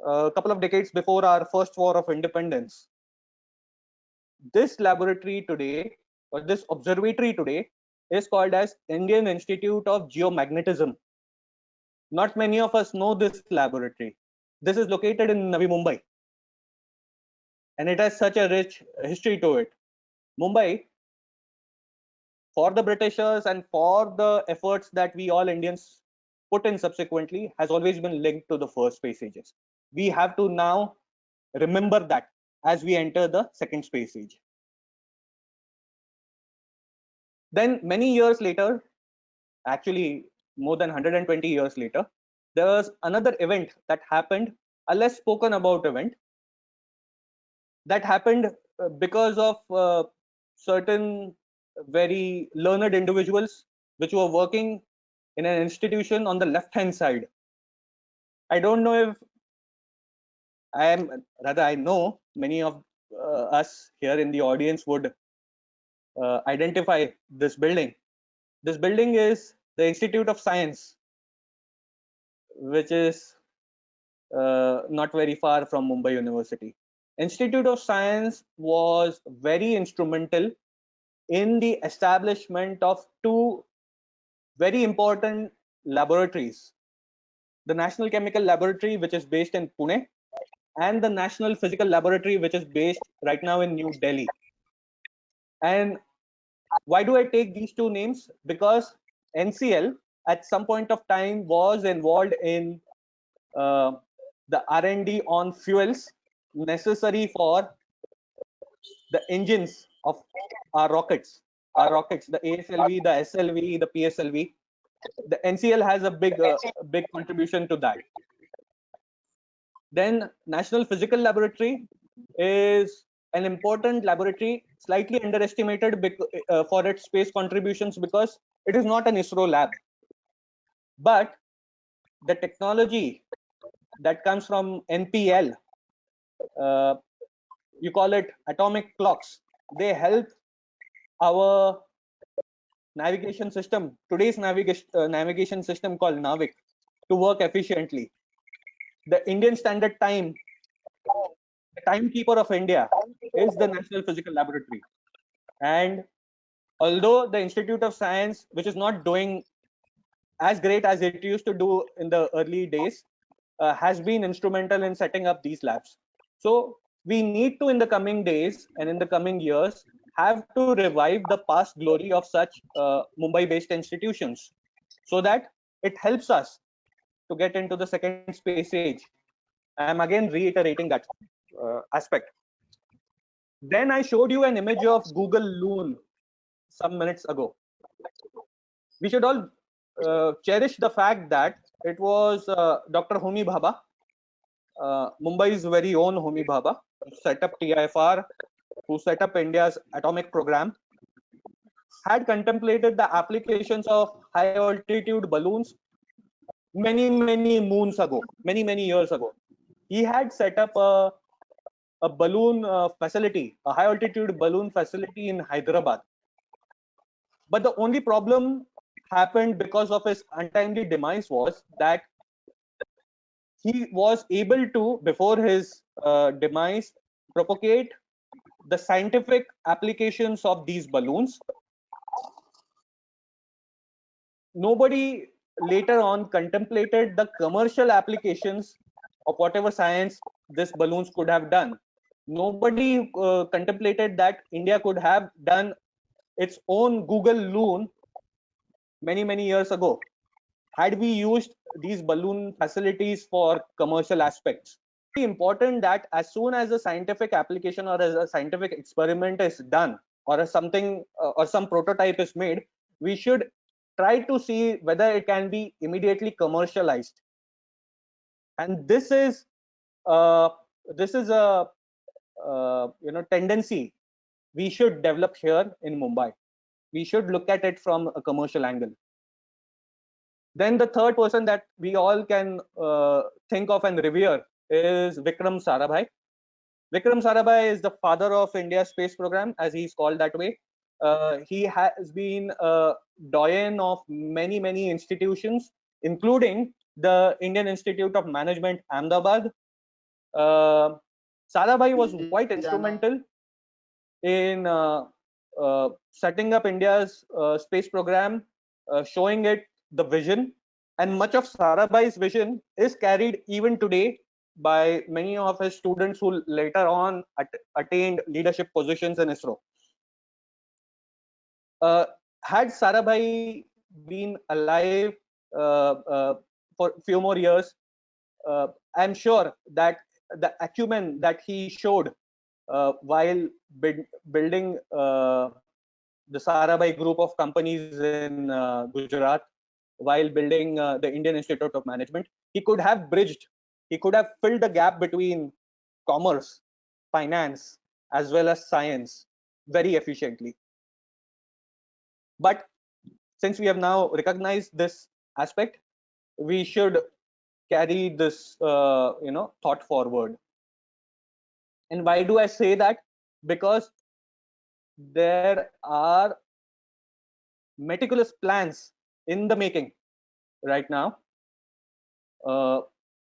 a couple of decades before our first war of independence. This laboratory today, or this observatory today, is called as Indian Institute of Geomagnetism. Not many of us know this laboratory. This is located in Navi Mumbai, and it has such a rich history to it. Mumbai, for the Britishers and for the efforts that we all Indians put in subsequently, has always been linked to the first space ages. We have to now remember that as we enter the second space age. Then many years later, actually more than 120 years later, there was another event that happened, a less spoken about event that happened because of certain very learned individuals which were working in an institution on the left hand side. I don't know if I know many of us here in the audience would identify this building. This building is the Institute of Science, which is not very far from Mumbai University. Institute of Science was very instrumental in the establishment of two very important laboratories: the National Chemical Laboratory, which is based in Pune, and the National Physical Laboratory, which is based right now in New Delhi. And why do I take these two names? Because NCL at some point of time was involved in the R&D on fuels necessary for the engines of our rockets, the ASLV, the SLV, the PSLV. The NCL has a big contribution to that. Then National Physical Laboratory is an important laboratory, slightly underestimated for its space contributions because it is not an ISRO lab. But the technology that comes from NPL, you call it atomic clocks, they help our navigation system, today's navigation system called NAVIC, to work efficiently. The Indian Standard Time, the timekeeper of India, is the National Physical Laboratory. And although the Institute of Science, which is not doing as great as it used to do in the early days, has been instrumental in setting up these labs. So we need to, in the coming days and in the coming years, have to revive the past glory of such Mumbai-based institutions, so that it helps us to get into the second space age. I am again reiterating that aspect. Then I showed you an image of Google Loon some minutes ago. We should all cherish the fact that it was Dr. Homi Bhabha, Mumbai's very own Homi Bhabha, who set up TIFR, who set up India's atomic program, had contemplated the applications of high altitude balloons many moons ago, many years ago. He had set up a balloon facility, a high altitude balloon facility in Hyderabad. But the only problem happened because of his untimely demise was that he was able to, before his demise, propagate the scientific applications of these balloons. Nobody later on contemplated the commercial applications of whatever science these balloons could have done. Nobody contemplated that India could have done its own Google Loon many years ago, had we used these balloon facilities for commercial aspects. It's important that as soon as a scientific application or as a scientific experiment is done, or as something or some prototype is made, we should try to see whether it can be immediately commercialized. And this is a tendency we should develop here in Mumbai. We should look at it from a commercial angle. Then the third person that we all can think of and revere is Vikram Sarabhai. Vikram Sarabhai is the father of India's space program, as he's called that way. He has been a doyen of many institutions, including the Indian Institute of Management, Ahmedabad. Sarabhai was quite instrumental in setting up India's space program, showing it the vision, and much of Sarabhai's vision is carried even today by many of his students who later on attained leadership positions in ISRO. Had Sarabhai been alive for a few more years, I'm sure that the acumen that he showed while building the Sarabhai group of companies in Gujarat, while building the Indian Institute of Management, he could have filled the gap between commerce, finance, as well as science very efficiently. But since we have now recognized this aspect, we should carry this thought forward. And why do I say that? Because there are meticulous plans in the making right now,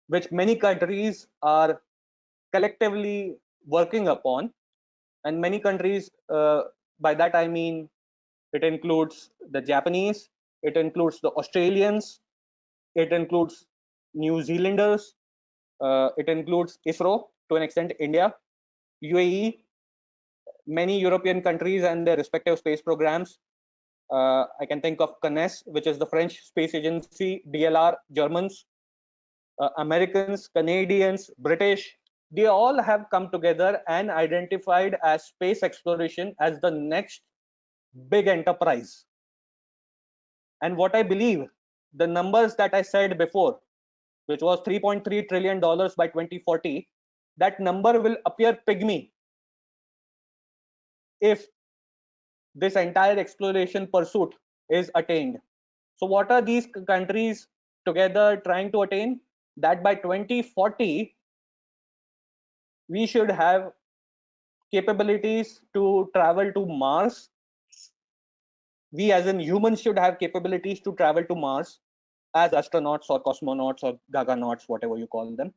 which many countries are collectively working upon. And many countries, by that I mean it includes the Japanese, it includes the Australians, it includes New Zealanders, it includes ISRO, to an extent India, UAE, many European countries and their respective space programs. I can think of CNES, which is the French space agency, DLR, Germans, Americans, Canadians, British, they all have come together and identified as space exploration as the next big enterprise. And what I believe, the numbers that I said before, which was $3.3 trillion by 2040, that number will appear pygmy if this entire exploration pursuit is attained. So what are these countries together trying to attain? That by 2040, we should have capabilities to travel to Mars. We as in humans should have capabilities to travel to Mars as astronauts or cosmonauts or gaganauts, whatever you call them.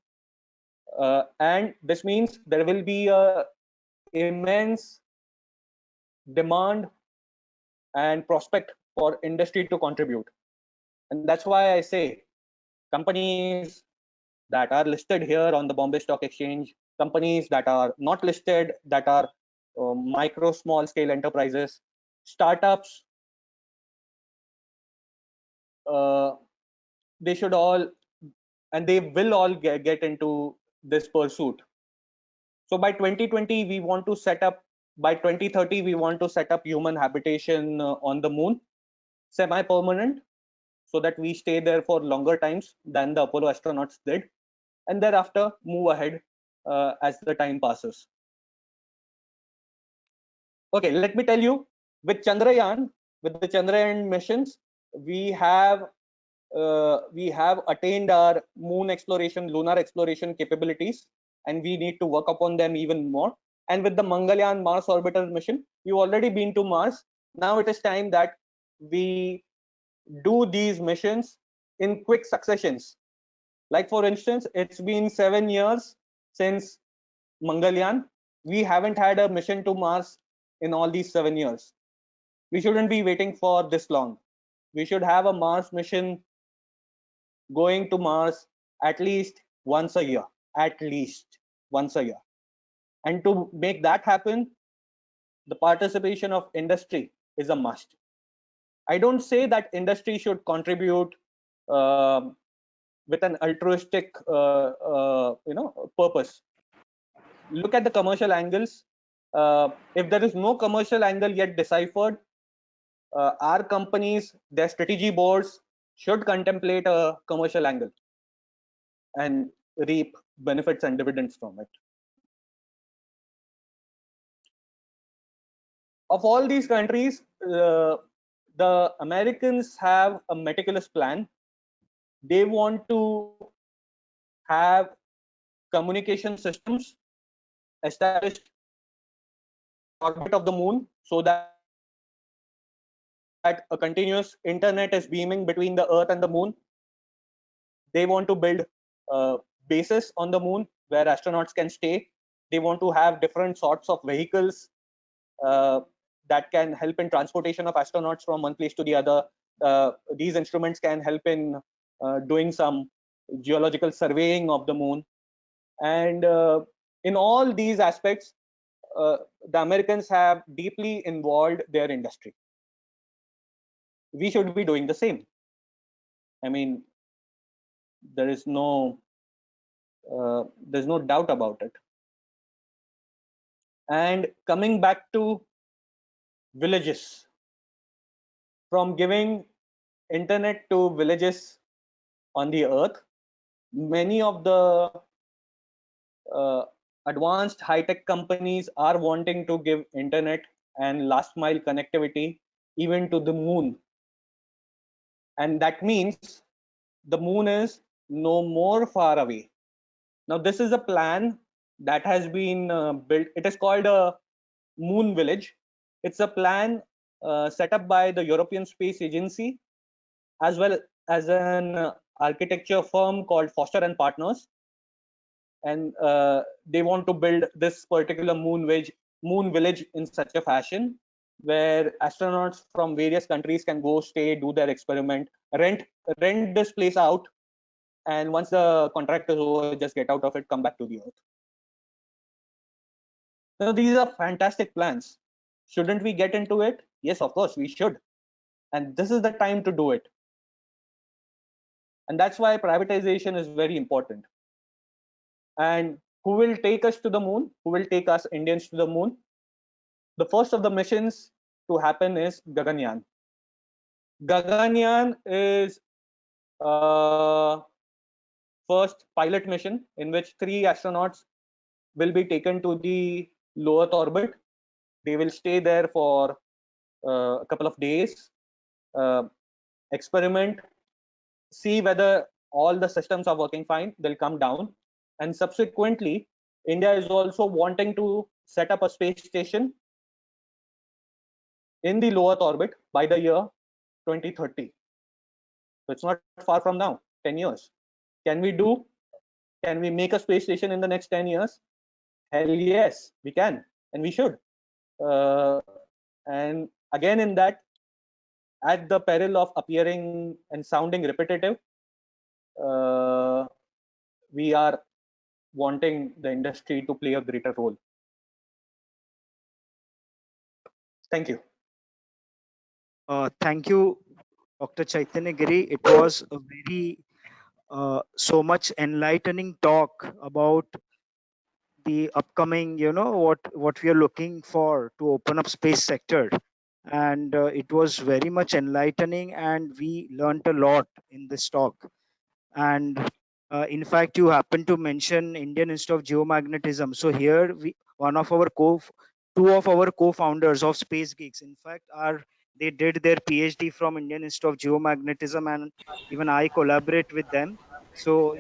And this means there will be a immense demand and prospect for industry to contribute. And that's why I say companies that are listed here on the Bombay Stock Exchange, companies that are not listed, that are micro, small scale enterprises, startups, they should all, and they will all get into this pursuit. So by 2020, we want to set up, by 2030, we want to set up human habitation on the moon, semi-permanent, so that we stay there for longer times than the Apollo astronauts did, and thereafter move ahead as the time passes. Okay, let me tell you, with Chandrayaan, with the Chandrayaan missions, we have attained our moon exploration, lunar exploration capabilities, and we need to work upon them even more. And with the Mangalyaan Mars orbiter mission, we've already been to Mars. Now it is time that we do these missions in quick successions. Like for instance, it's been 7 years since Mangalyaan. We haven't had a mission to Mars in all these 7 years. We shouldn't be waiting for this long. We should have a Mars mission going to Mars at least once a year, at least once a year. And to make that happen, the participation of industry is a must. I don't say that industry should contribute with an altruistic purpose. Look at the commercial angles. If there is no commercial angle yet deciphered, our companies, their strategy boards should contemplate a commercial angle and reap benefits and dividends from it. Of all these countries, the Americans have a meticulous plan. They want to have communication systems established orbit of the moon so that a continuous internet is beaming between the Earth and the moon. They want to build bases on the moon where astronauts can stay. They want to have different sorts of vehicles that can help in transportation of astronauts from one place to the other. These instruments can help in doing some geological surveying of the moon. And in all these aspects, the Americans have deeply involved their industry. We should be doing the same. I mean, there's no doubt about it. And coming back to villages, from giving internet to villages on the earth, many of the advanced high-tech companies are wanting to give internet and last mile connectivity even to the moon. And that means the moon is no more far away. Now, this is a plan that has been built. It is called a moon village. It's a plan set up by the European Space Agency as well as an architecture firm called Foster and Partners. And they want to build this particular moon village in such a fashion where astronauts from various countries can go stay, do their experiment, rent this place out, and once the contract is over, just get out of it, come back to the earth. Now, these are fantastic plans. Shouldn't we get into it? Yes, of course, we should. And this is the time to do it. And that's why privatization is very important. And who will take us to the moon, who will take us Indians to the moon. The first of the missions to happen is Gaganyaan. Gaganyaan is first pilot mission in which 3 astronauts will be taken to the low Earth orbit. They will stay there for a couple of days, uh, experiment, see whether all the systems are working fine. They'll come down, and subsequently, India is also wanting to set up a space station in the low Earth orbit by the year 2030. So it's not far from now, 10 years. Can we do? Can we make a space station in the next 10 years? Hell yes, we can, and we should. Uh, and again, in that, at the peril of appearing and sounding repetitive, uh, we are wanting the industry to play a greater role. Thank you. Thank you, Dr. Chaitanya Giri. It was a very so much enlightening talk about the upcoming, what we are looking for to open up space sector, and it was very much enlightening, and we learned a lot in this talk. And in fact, you happen to mention Indian Institute of Geomagnetism. So here we one of our co two of our co-founders of Space Geeks, in fact, are they did their PhD from Indian Institute of Geomagnetism, and even I collaborate with them. So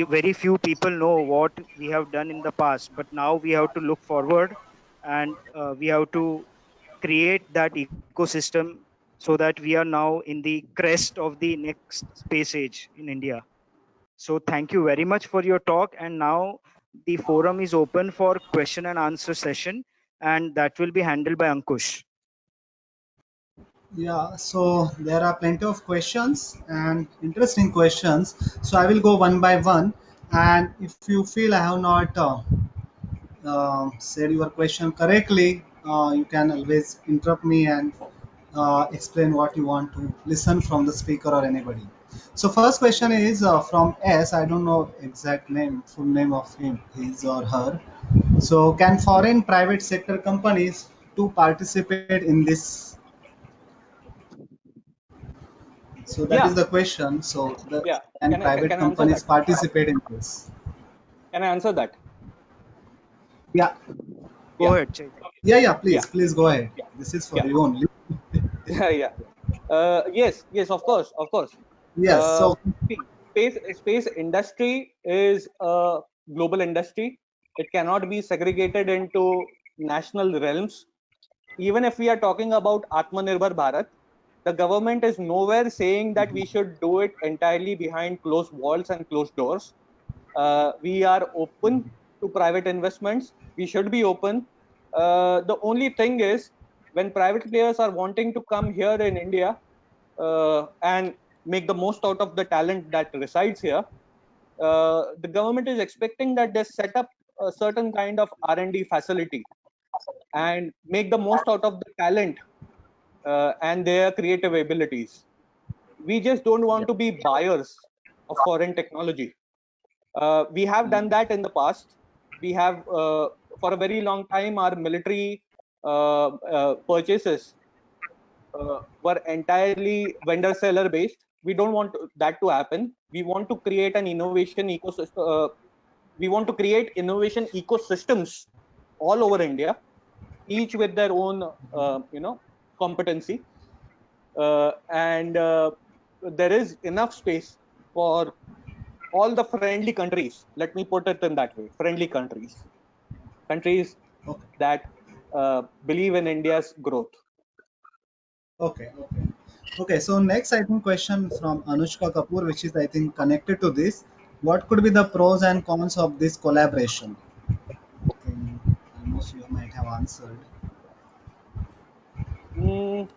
very few people know what we have done in the past, but now we have to look forward, and we have to create that ecosystem so that we are now in the crest of the next space age in India. So thank you very much for your talk. And now the forum is open for question and answer session, and that will be handled by Ankush. Yeah, so there are plenty of questions and interesting questions. So I will go one by one. And if you feel I have not said your question correctly, you can always interrupt me and explain what you want to listen from the speaker or anybody. So first question is from S. I don't know exact name, full name of him, his or her. So can foreign private sector companies to participate in this? So that is Yeah, the question. So the yeah. can private Can I answer companies that? participate in this? Can I answer that? Yeah, Go Yeah, ahead, Chaitanya. yeah. yeah, Please go ahead. yeah, This is for yeah, you only. yeah. Yes, yes. Of course, of course. Yes. Uh, So See, space industry is a global industry. It cannot be segregated into national realms. Even if we are talking about Atmanirbhar Bharat, the government is nowhere saying that we should do it entirely behind closed walls and closed doors. We are open to private investments. We should be open. The only thing is, when private players are wanting to come here in India and make the most out of the talent that resides here, the government is expecting that they set up a certain kind of R&D facility and make the most out of the talent and their creative abilities. We just don't want Yeah. to be buyers of foreign technology. We have done that in the past. We have, for a very long time, our military purchases were entirely vendor seller based. We don't want that to happen. We want to create an innovation ecosystem. We want to create innovation ecosystems all over India, each with their own, competency, and there is enough space for all the friendly countries. Let me put it in that way: friendly countries okay, that believe in India's growth. okay. Okay, so next I think question from Anushka Kapoor, which is I think connected to this. What could be the pros and cons of this collaboration? Okay, almost you might have answered. Mm,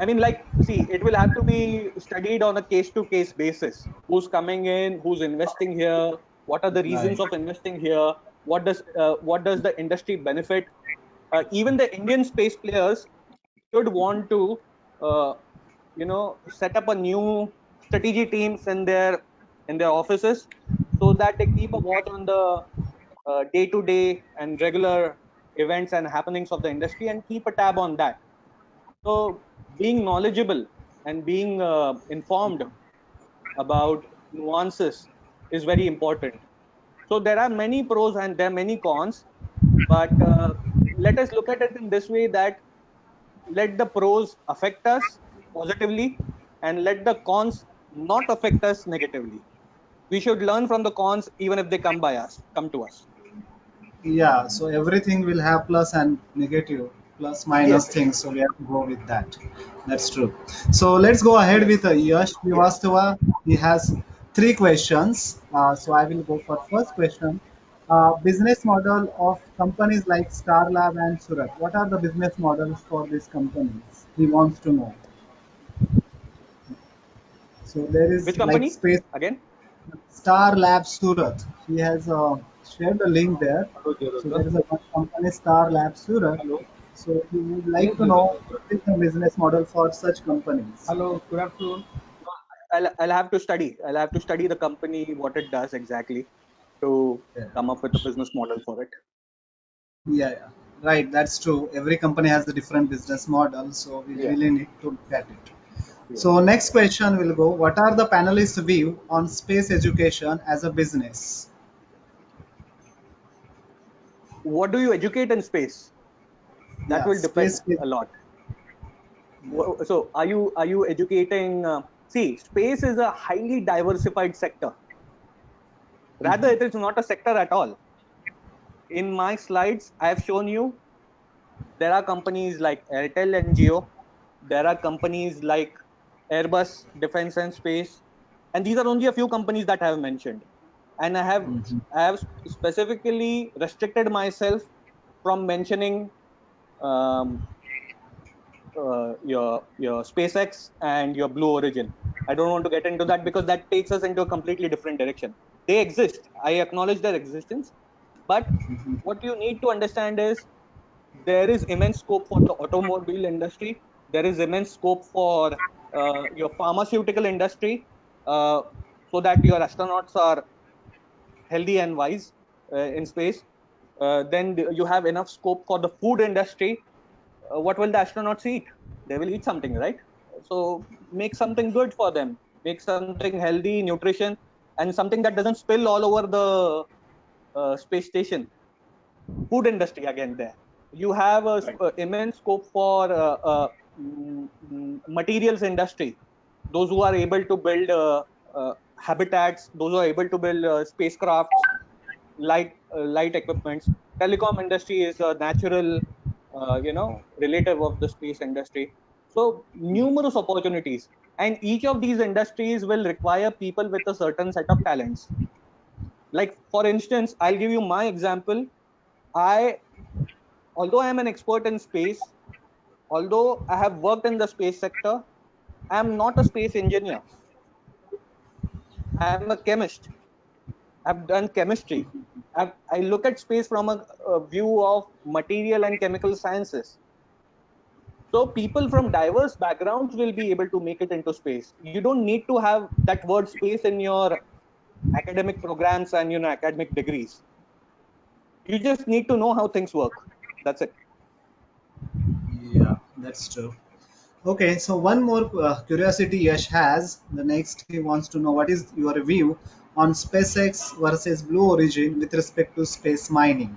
I mean, like, see, it will have to be studied on a case-to-case basis. Who's coming in? Who's investing here? What are the reasons Right. of investing here? What does the industry benefit? Even the Indian space players should want to, set up a new strategy teams in their offices, so that they keep a watch on the day-to-day and regular events and happenings of the industry and keep a tab on that. So being knowledgeable and being informed about nuances is very important. So there are many pros and there are many cons, but let us look at it in this way, that let the pros affect us positively and let the cons not affect us negatively. We should learn from the cons even if they come to us. Yeah, so everything will have plus and negative, plus minus Yes, things. So we have to go with that. That's true. So let's go ahead yes, with Yash Srivastava. He has three questions. So I will go for first question. Business model of companies like Starlab and Surat. What are the business models for these companies? He wants to know. So there which is like company space again? Star Labs Surat. He has shared the link there. So there is a one company Star Labs Surat. So we would like to know what is the business model for such companies. Hello, good afternoon. I'll have to study the company, what it does exactly, to Yeah. come up with a business model for it. Yeah. Right, that's true. Every company has a different business model, so we Yeah. really need to look at it. Yeah. So next question will go, what are the panelists' view on space education as a business? What do you educate in space? That Yeah, will depend space. a lot. So are you educating? See, space is a highly diversified sector. Rather, Mhm. it is not a sector at all. In my slides, I have shown you there are companies like Airtel and Jio. There are companies like Airbus, Defense and Space, and these are only a few companies that I have mentioned. And Mhm. I have specifically restricted myself from mentioning um, your SpaceX and your Blue Origin. I don't want to get into that because that takes us into a completely different direction. They exist. I acknowledge their existence, but what you need to understand is there is immense scope for the automobile industry. There is immense scope for your pharmaceutical industry, uh, so that your astronauts are healthy and wise in space. Then you have enough scope for the food industry. What will the astronauts eat? They will eat something, right? So make something good for them. Make something healthy, nutrition, and something that doesn't spill all over the space station. Food industry again. There you have a immense scope for materials industry. Those who are able to build habitats, those who are able to build spacecrafts, light equipments. Telecom industry is a natural relative of the space industry. So numerous opportunities, and each of these industries will require people with a certain set of talents. Like for instance, I'll give you my example. I Although I am an expert in space, although I have worked in the space sector, I am not a space engineer. I am a chemist. I've done chemistry. I look at space from a view of material and chemical sciences. So people from diverse backgrounds will be able to make it into space. You don't need to have that word space in your academic programs and academic degrees. You just need to know how things work. That's it. Yeah, that's true. Okay, so one more curiosity Yash has. The next he wants to know what is your view on SpaceX versus Blue Origin with respect to space mining.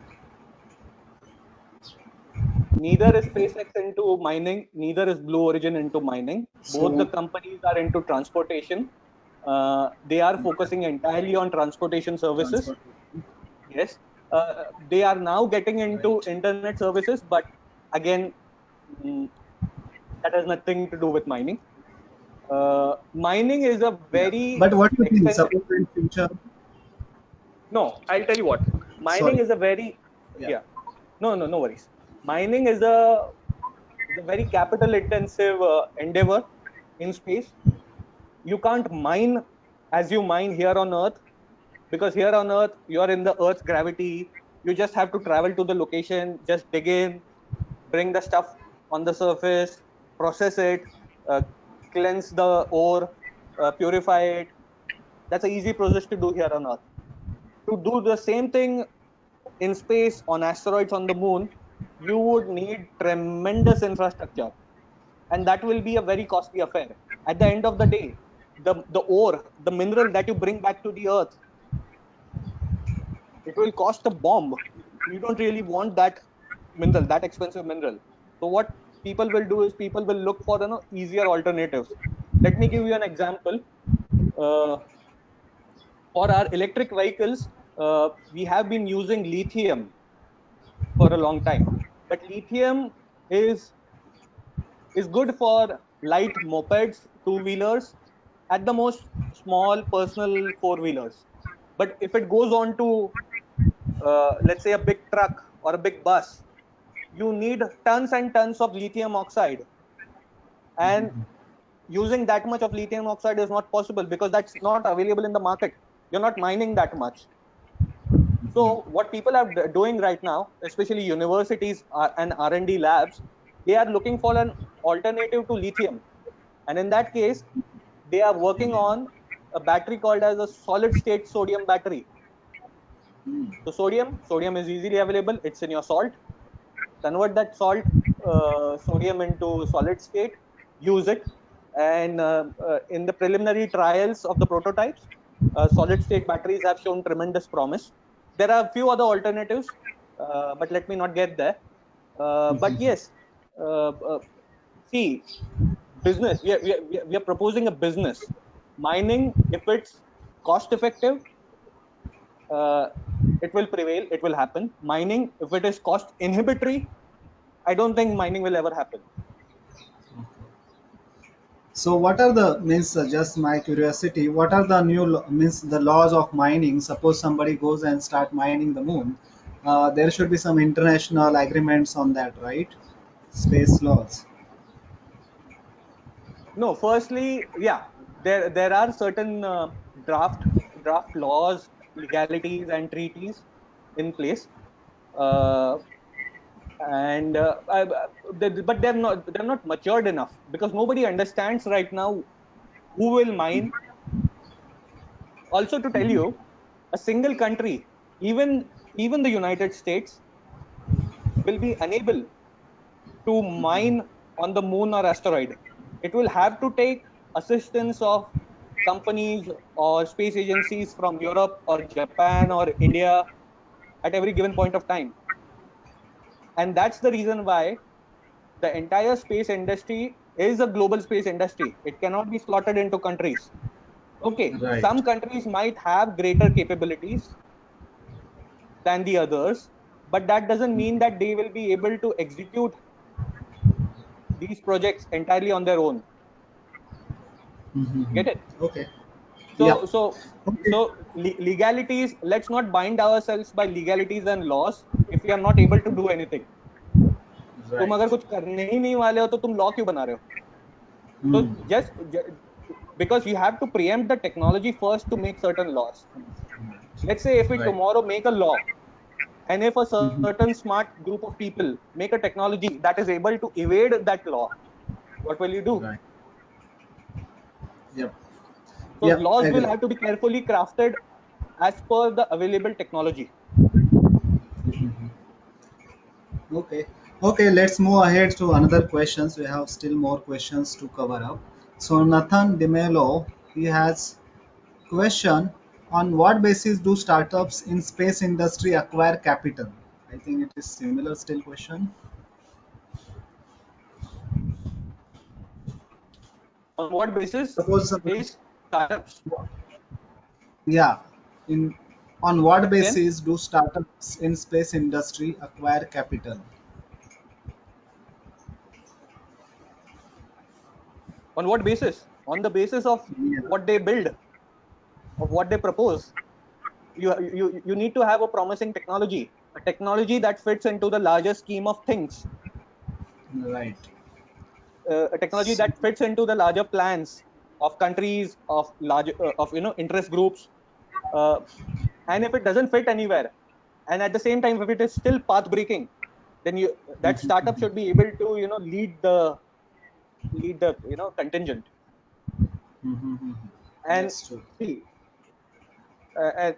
Neither is SpaceX into mining, neither is Blue Origin into mining. Both the So, companies are into transportation. They are focusing entirely on transportation services. transport, Yes. They are now getting into right? internet services, but again, mm, that has nothing to do with mining. Mining is a Yeah. very But what do you think? expensive. Suppose in future, No, I'll tell you what. Mining sorry. is a very, Yeah. yeah. No worries. Mining is a very capital intensive endeavor in space. You can't mine as you mine here on Earth, because here on Earth you are in the Earth's gravity. You just have to travel to the location, just dig in, bring the stuff on the surface, process it, uh, cleanse the ore, purify it. That's an easy process to do here on Earth. to do the same thing in space, on asteroids, on the moon, you would need tremendous infrastructure, and that will be a very costly affair. At the end of the day, the ore, the mineral that you bring back to the earth, it will cost a bomb. You don't really want that mineral, that expensive mineral. So what people will do is people will look for, easier alternatives. Let me give you an example. uh, for our electric vehicles, we have been using lithium for a long time, but lithium is is good for light mopeds, two wheelers, at the most small personal four wheelers. But if it goes on to, let's say, a big truck or a big bus, you need tons and tons of lithium oxide, and using that much of lithium oxide is not possible because that's not available in the market. You're not mining that much. So what people are doing right now, especially universities and R&D labs, they are looking for an alternative to lithium, and in that case they are working on a battery called as a solid state sodium battery. So sodium is easily available, it's in your salt. Convert that sodium into solid state, use it, and in the preliminary trials of the prototypes, solid state batteries have shown tremendous promise. There are a few other alternatives, but let me not get there. But yes, uh, uh, see, business, we are proposing a business. Mining, if it's cost effective, uh, it will prevail, it will happen. Mining, if it is cost inhibitory, I don't think mining will ever happen. So what are the means just my curiosity, what are the new means the laws of mining? Suppose somebody goes and start mining the moon, there should be some international agreements on that, right? Space laws. No, firstly, yeah, there are certain draft laws, legalities, and treaties in place, uh, and but they're not matured enough because nobody understands right now who will mine. Also, to tell you, a single country, even the United States, will be unable to mine on the moon or asteroid. It will have to take assistance of companies or space agencies from Europe or Japan or India at every given point of time. And that's the reason why the entire space industry is a global space industry. It cannot be slotted into countries. Okay, Right. some countries might have greater capabilities than the others, but that doesn't mean that they will be able to execute these projects entirely on their own. Mhm. Get it? Okay. Yeah. So Okay. legalities, let's not bind ourselves by legalities and laws if we are not able to do anything. तुम अगर Right. कुछ करने ही नहीं वाले हो तो तुम law क्यों बना रहे हो? So Hmm. just because you have to preempt the technology first to make certain laws. Let's say if we Right. tomorrow make a law, and if a Mhm. certain smart group of people make a technology that is able to evade that law, what will you do? Right. Yep. So Yep. laws will Agree. have to be carefully crafted as per the available technology. Okay. Okay, let's move ahead to another questions. We have still more questions to cover up. So Nathan DeMelo, he has question: on what basis do startups in space industry acquire capital? I think it is similar still question. On what basis Suppose is startups? yeah, in on what Come again? basis do startups in space industry acquire capital? On what basis? On the basis of Yeah. what they build, of what they propose. You need to have a promising technology, a technology that fits into the larger scheme of things, Right. a technology So, that fits into the larger plans of countries, of large of interest groups. Uh, and if it doesn't fit anywhere, and at the same time if it is still path breaking, then you that startup should be able to lead the contingent. mhm. And That's true. see, and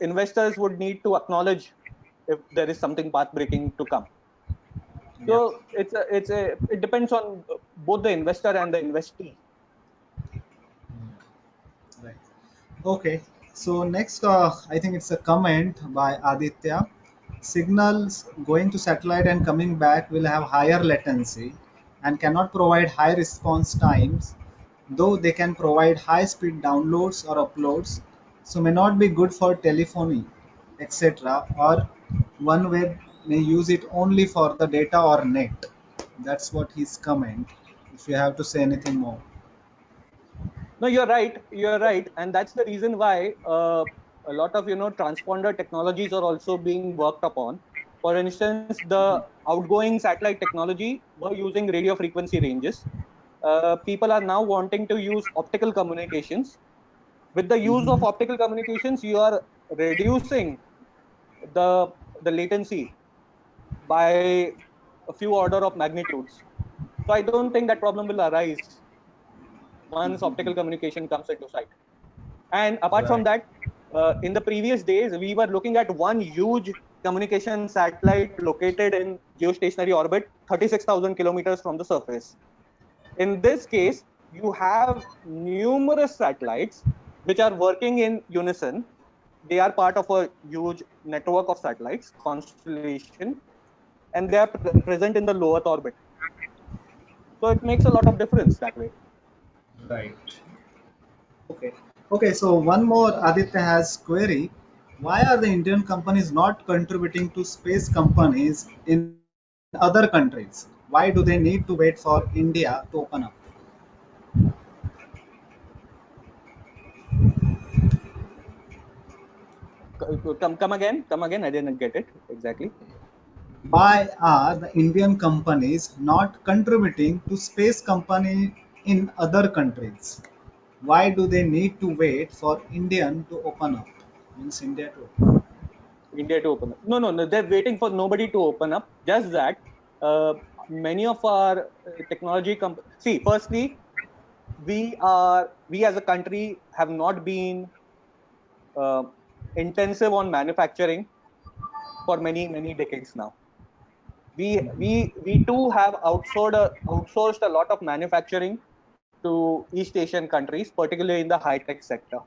investors would need to acknowledge if there is something path breaking to come. Yeah. So it depends on both the investor and the investee. Right. Okay. So next, I think it's a comment by Aditya. Signals going to satellite and coming back will have higher latency and cannot provide high response times, though they can provide high speed downloads or uploads. So may not be good for telephony, etc. Or OneWeb may use it only for the data or net. That's what his comment. If you have to say anything more. No, you're right. You're right, and that's the reason why a lot of transponder technologies are also being worked upon. For instance, the outgoing satellite technology were using radio frequency ranges. People are now wanting to use optical communications. With the use of Mhm. optical communications, you are reducing the latency by a few order of magnitudes. So I don't think that problem will arise once optical communication comes into sight. And apart from Right. that, in the previous days, we were looking at one huge communication satellite located in geostationary orbit, 36,000 kilometers from the surface. In this case, you have numerous satellites which are working in unison. They are part of a huge network of satellites, constellation, and they are present in the low Earth orbit. So it makes a lot of difference that way. Right. Okay. Okay. So one more Aditya has query. Why are the Indian companies not contributing to space companies in other countries? Why do they need to wait for India to open up? Come again. I didn't get it exactly. Why are the Indian companies not contributing to space company in other countries? Why do they need to wait for Indian to open up? Means India to open up. India to open up. No, no, no. They're waiting for nobody to open up. Just that uh, many of our technology see, firstly, we as a country have not been uh, intensive on manufacturing for many decades now. We too have outsourced a lot of manufacturing to East Asian countries, particularly in the high tech sector.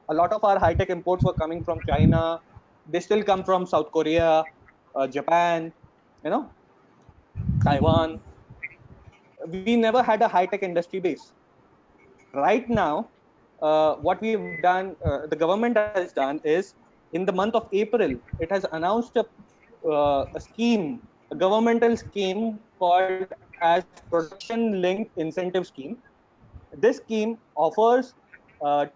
A lot of our high tech imports were coming from China. They still come from South Korea, Japan, you know, Taiwan. We never had a high tech industry base. Right now, what we've done, the government has done is in the month of April, it has announced a scheme, a governmental scheme called as Production Linked Incentive Scheme. This scheme offers uh,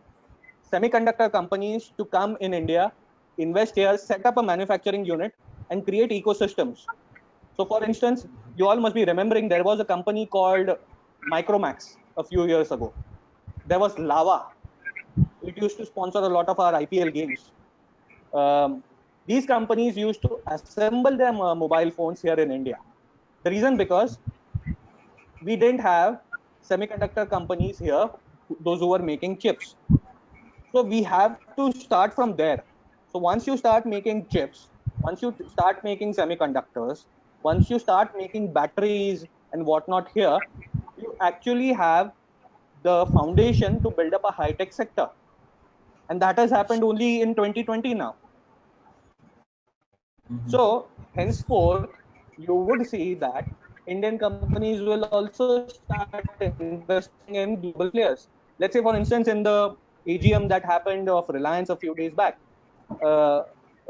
semiconductor companies to come in India, invest here, set up a manufacturing unit, and create ecosystems. So, for instance, you all must be remembering there was a company called Micromax a few years ago. There was Lava. It used to sponsor a lot of our IPL games. These companies used to assemble their mobile phones here in India. The reason because we didn't have semiconductor companies here, those who were making chips. So we have to start from there. So once you start making chips, once you start making semiconductors, once you start making batteries and whatnot here, you actually have the foundation to build up a high tech sector. And that has happened only in 2020 now. So henceforth, you would see that Indian companies will also start investing in global players. Let's say, for instance, in the AGM that happened of Reliance a few days back, uh,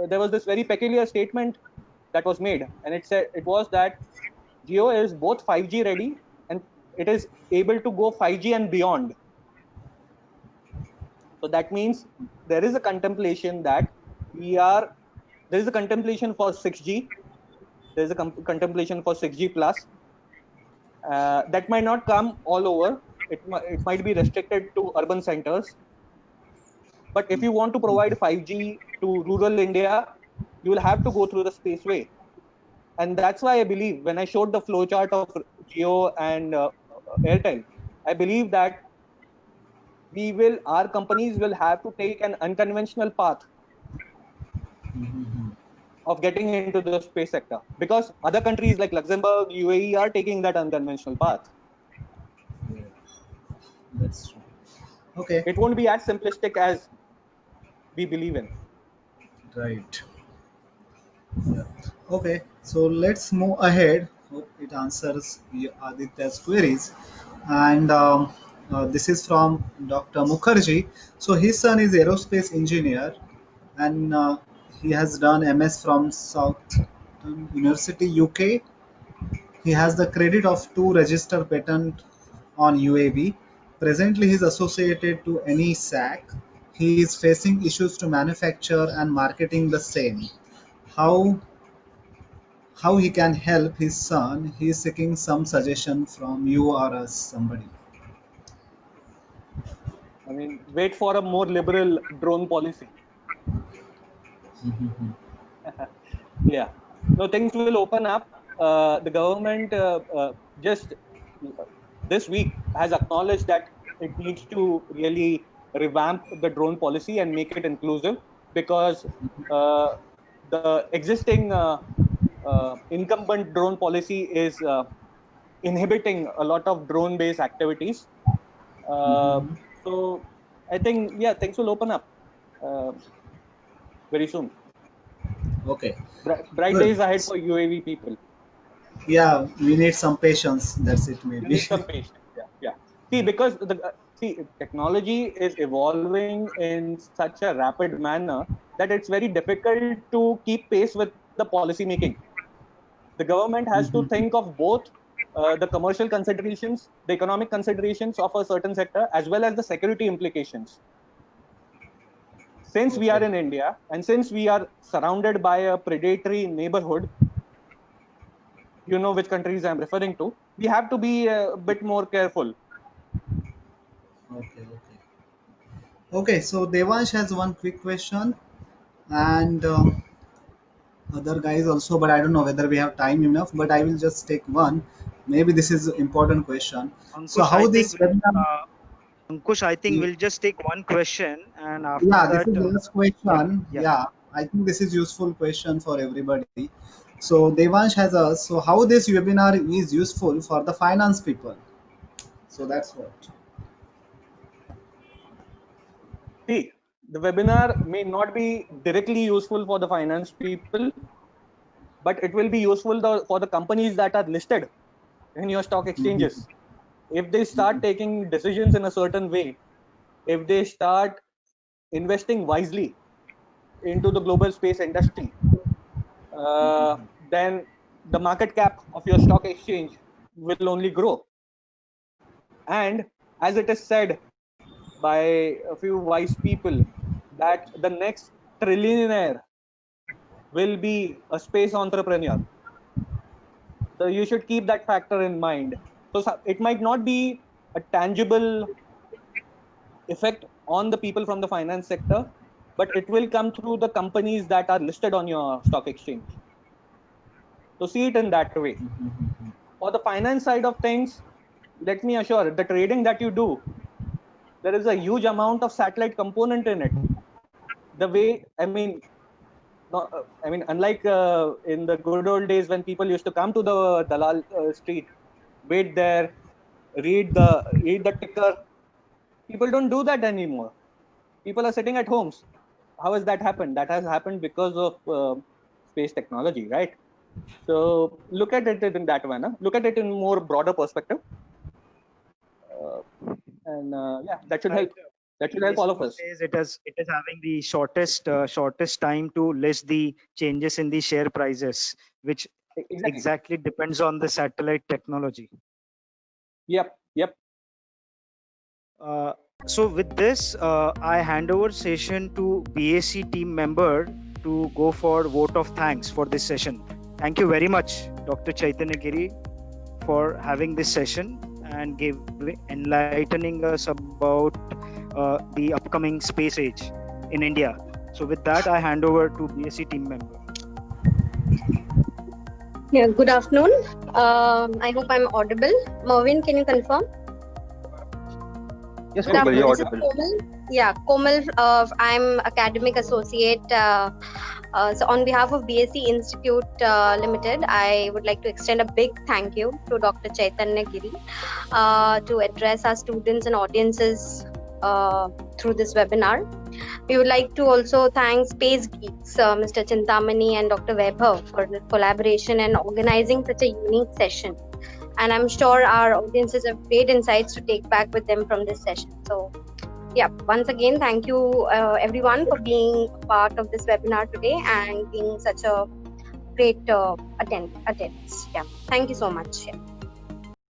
there was this very peculiar statement that was made, and it was that Geo is both 5G ready and it is able to go 5G and beyond. So that means there is a contemplation that we are there is a contemplation for 6G. There is a contemplation for 6G plus. That might not come all over. It might be restricted to urban centers. But if you want to provide 5G to rural India, you will have to go through the spaceway. And that's why I believe when I showed the flowchart of Geo and Airtel, I believe that our companies will have to take an unconventional path of getting into the space sector, because other countries like Luxembourg, UAE are taking that unconventional path. Yeah, that's true. Okay, It won't be as simplistic as we believe in. right. Yeah. Okay, so let's move ahead. Hope it answers Aditya's queries. And this is from Dr. Mukherjee. So his son is aerospace engineer, and he has done MS from Southern University, UK. He has the credit of 2 registered patent on UAV. Presently, he is associated to NESAC. He is facing issues to manufacture and marketing the same. How how he can help his son? He is seeking some suggestion from you or us, somebody. I mean, wait for a more liberal drone policy. Yeah. No, things will open up. The government just this week has acknowledged that it needs to really revamp the drone policy and make it inclusive, because uh, the existing incumbent drone policy is inhibiting a lot of drone based activities. Uh, Mhm. so I think, yeah, things will open up uh, very soon. Okay, Bright good. days ahead for UAV people. Yeah, we need some patience. That's it, You maybe. need some patience. Yeah. See, because technology is evolving in such a rapid manner that it's very difficult to keep pace with the policy making. The government has to Mhm. think of both the commercial considerations, the economic considerations of a certain sector, as well as the security implications. Since we are Okay. in India, and since we are surrounded by a predatory neighborhood, you know which countries I'm referring to, we have to be a bit more careful. Okay. Okay. Okay. So Devansh has one quick question, and other guys also, but I don't know whether we have time enough. But I will just take one. Maybe this is important question. So Ankush, I how think this webinar? Ankush, I think we'll just take one question, and after Yeah, this that, is the last yeah, question. yeah. Yeah, I think this is useful question for everybody. So Devansh has asked, so how this webinar is useful for the finance people? So that's what. See, the webinar may not be directly useful for the finance people, but it will be useful for the companies that are listed in your stock Mhm. exchanges. If they start taking decisions in a certain way, if they start investing wisely into the global space industry, then the market cap of your stock exchange will only grow. And as it is said by a few wise people, that the next trillionaire will be a space entrepreneur. So you should keep that factor in mind. So it might not be a tangible effect on the people from the finance sector, but it will come through the companies that are listed on your stock exchange. So see it in that way. For the finance side of things, let me assure, the trading that you do, there is a huge amount of satellite component in it. The way, I mean, no, unlike in the good old days when people used to come to the Dalal street, wait there, read the ticker. People don't do that anymore. People are sitting at homes. How has that happened? That has happened because of space technology, right? So look at it in that manner. Look at it in more broader perspective, uh, and yeah, that should help. Right. That should help Today's all of us. nowadays it is having the shortest time to list the changes in the share prices, which Exactly. exactly depends on the satellite technology. Yep. Yep. Uh, so with this, I hand over session to BAC team member to go for vote of thanks for this session. Thank you very much, Dr. Chaitanya Giri, for having this session and enlightening us about the upcoming space age in India. So with that, I hand over to BAC team member. Yeah, good afternoon. I hope I'm audible. Mervin, can you confirm? Yes, Yeah, Komal, you're This is audible. Komal. Yeah, Komal. I'm academic associate. So on behalf of BSc Institute Limited, I would like to extend a big thank you to Dr. Chaitanya Giri to address our students and audiences through this webinar. We would like to also thank Space Geeks, Mr. Chintamani and Dr. Vaibhav for the collaboration and organizing such a unique session. And I'm sure our audiences have great insights to take back with them from this session. So, yeah, once again, thank you everyone for being a part of this webinar today and being such a great attendance. Yeah, thank you so much. Yeah.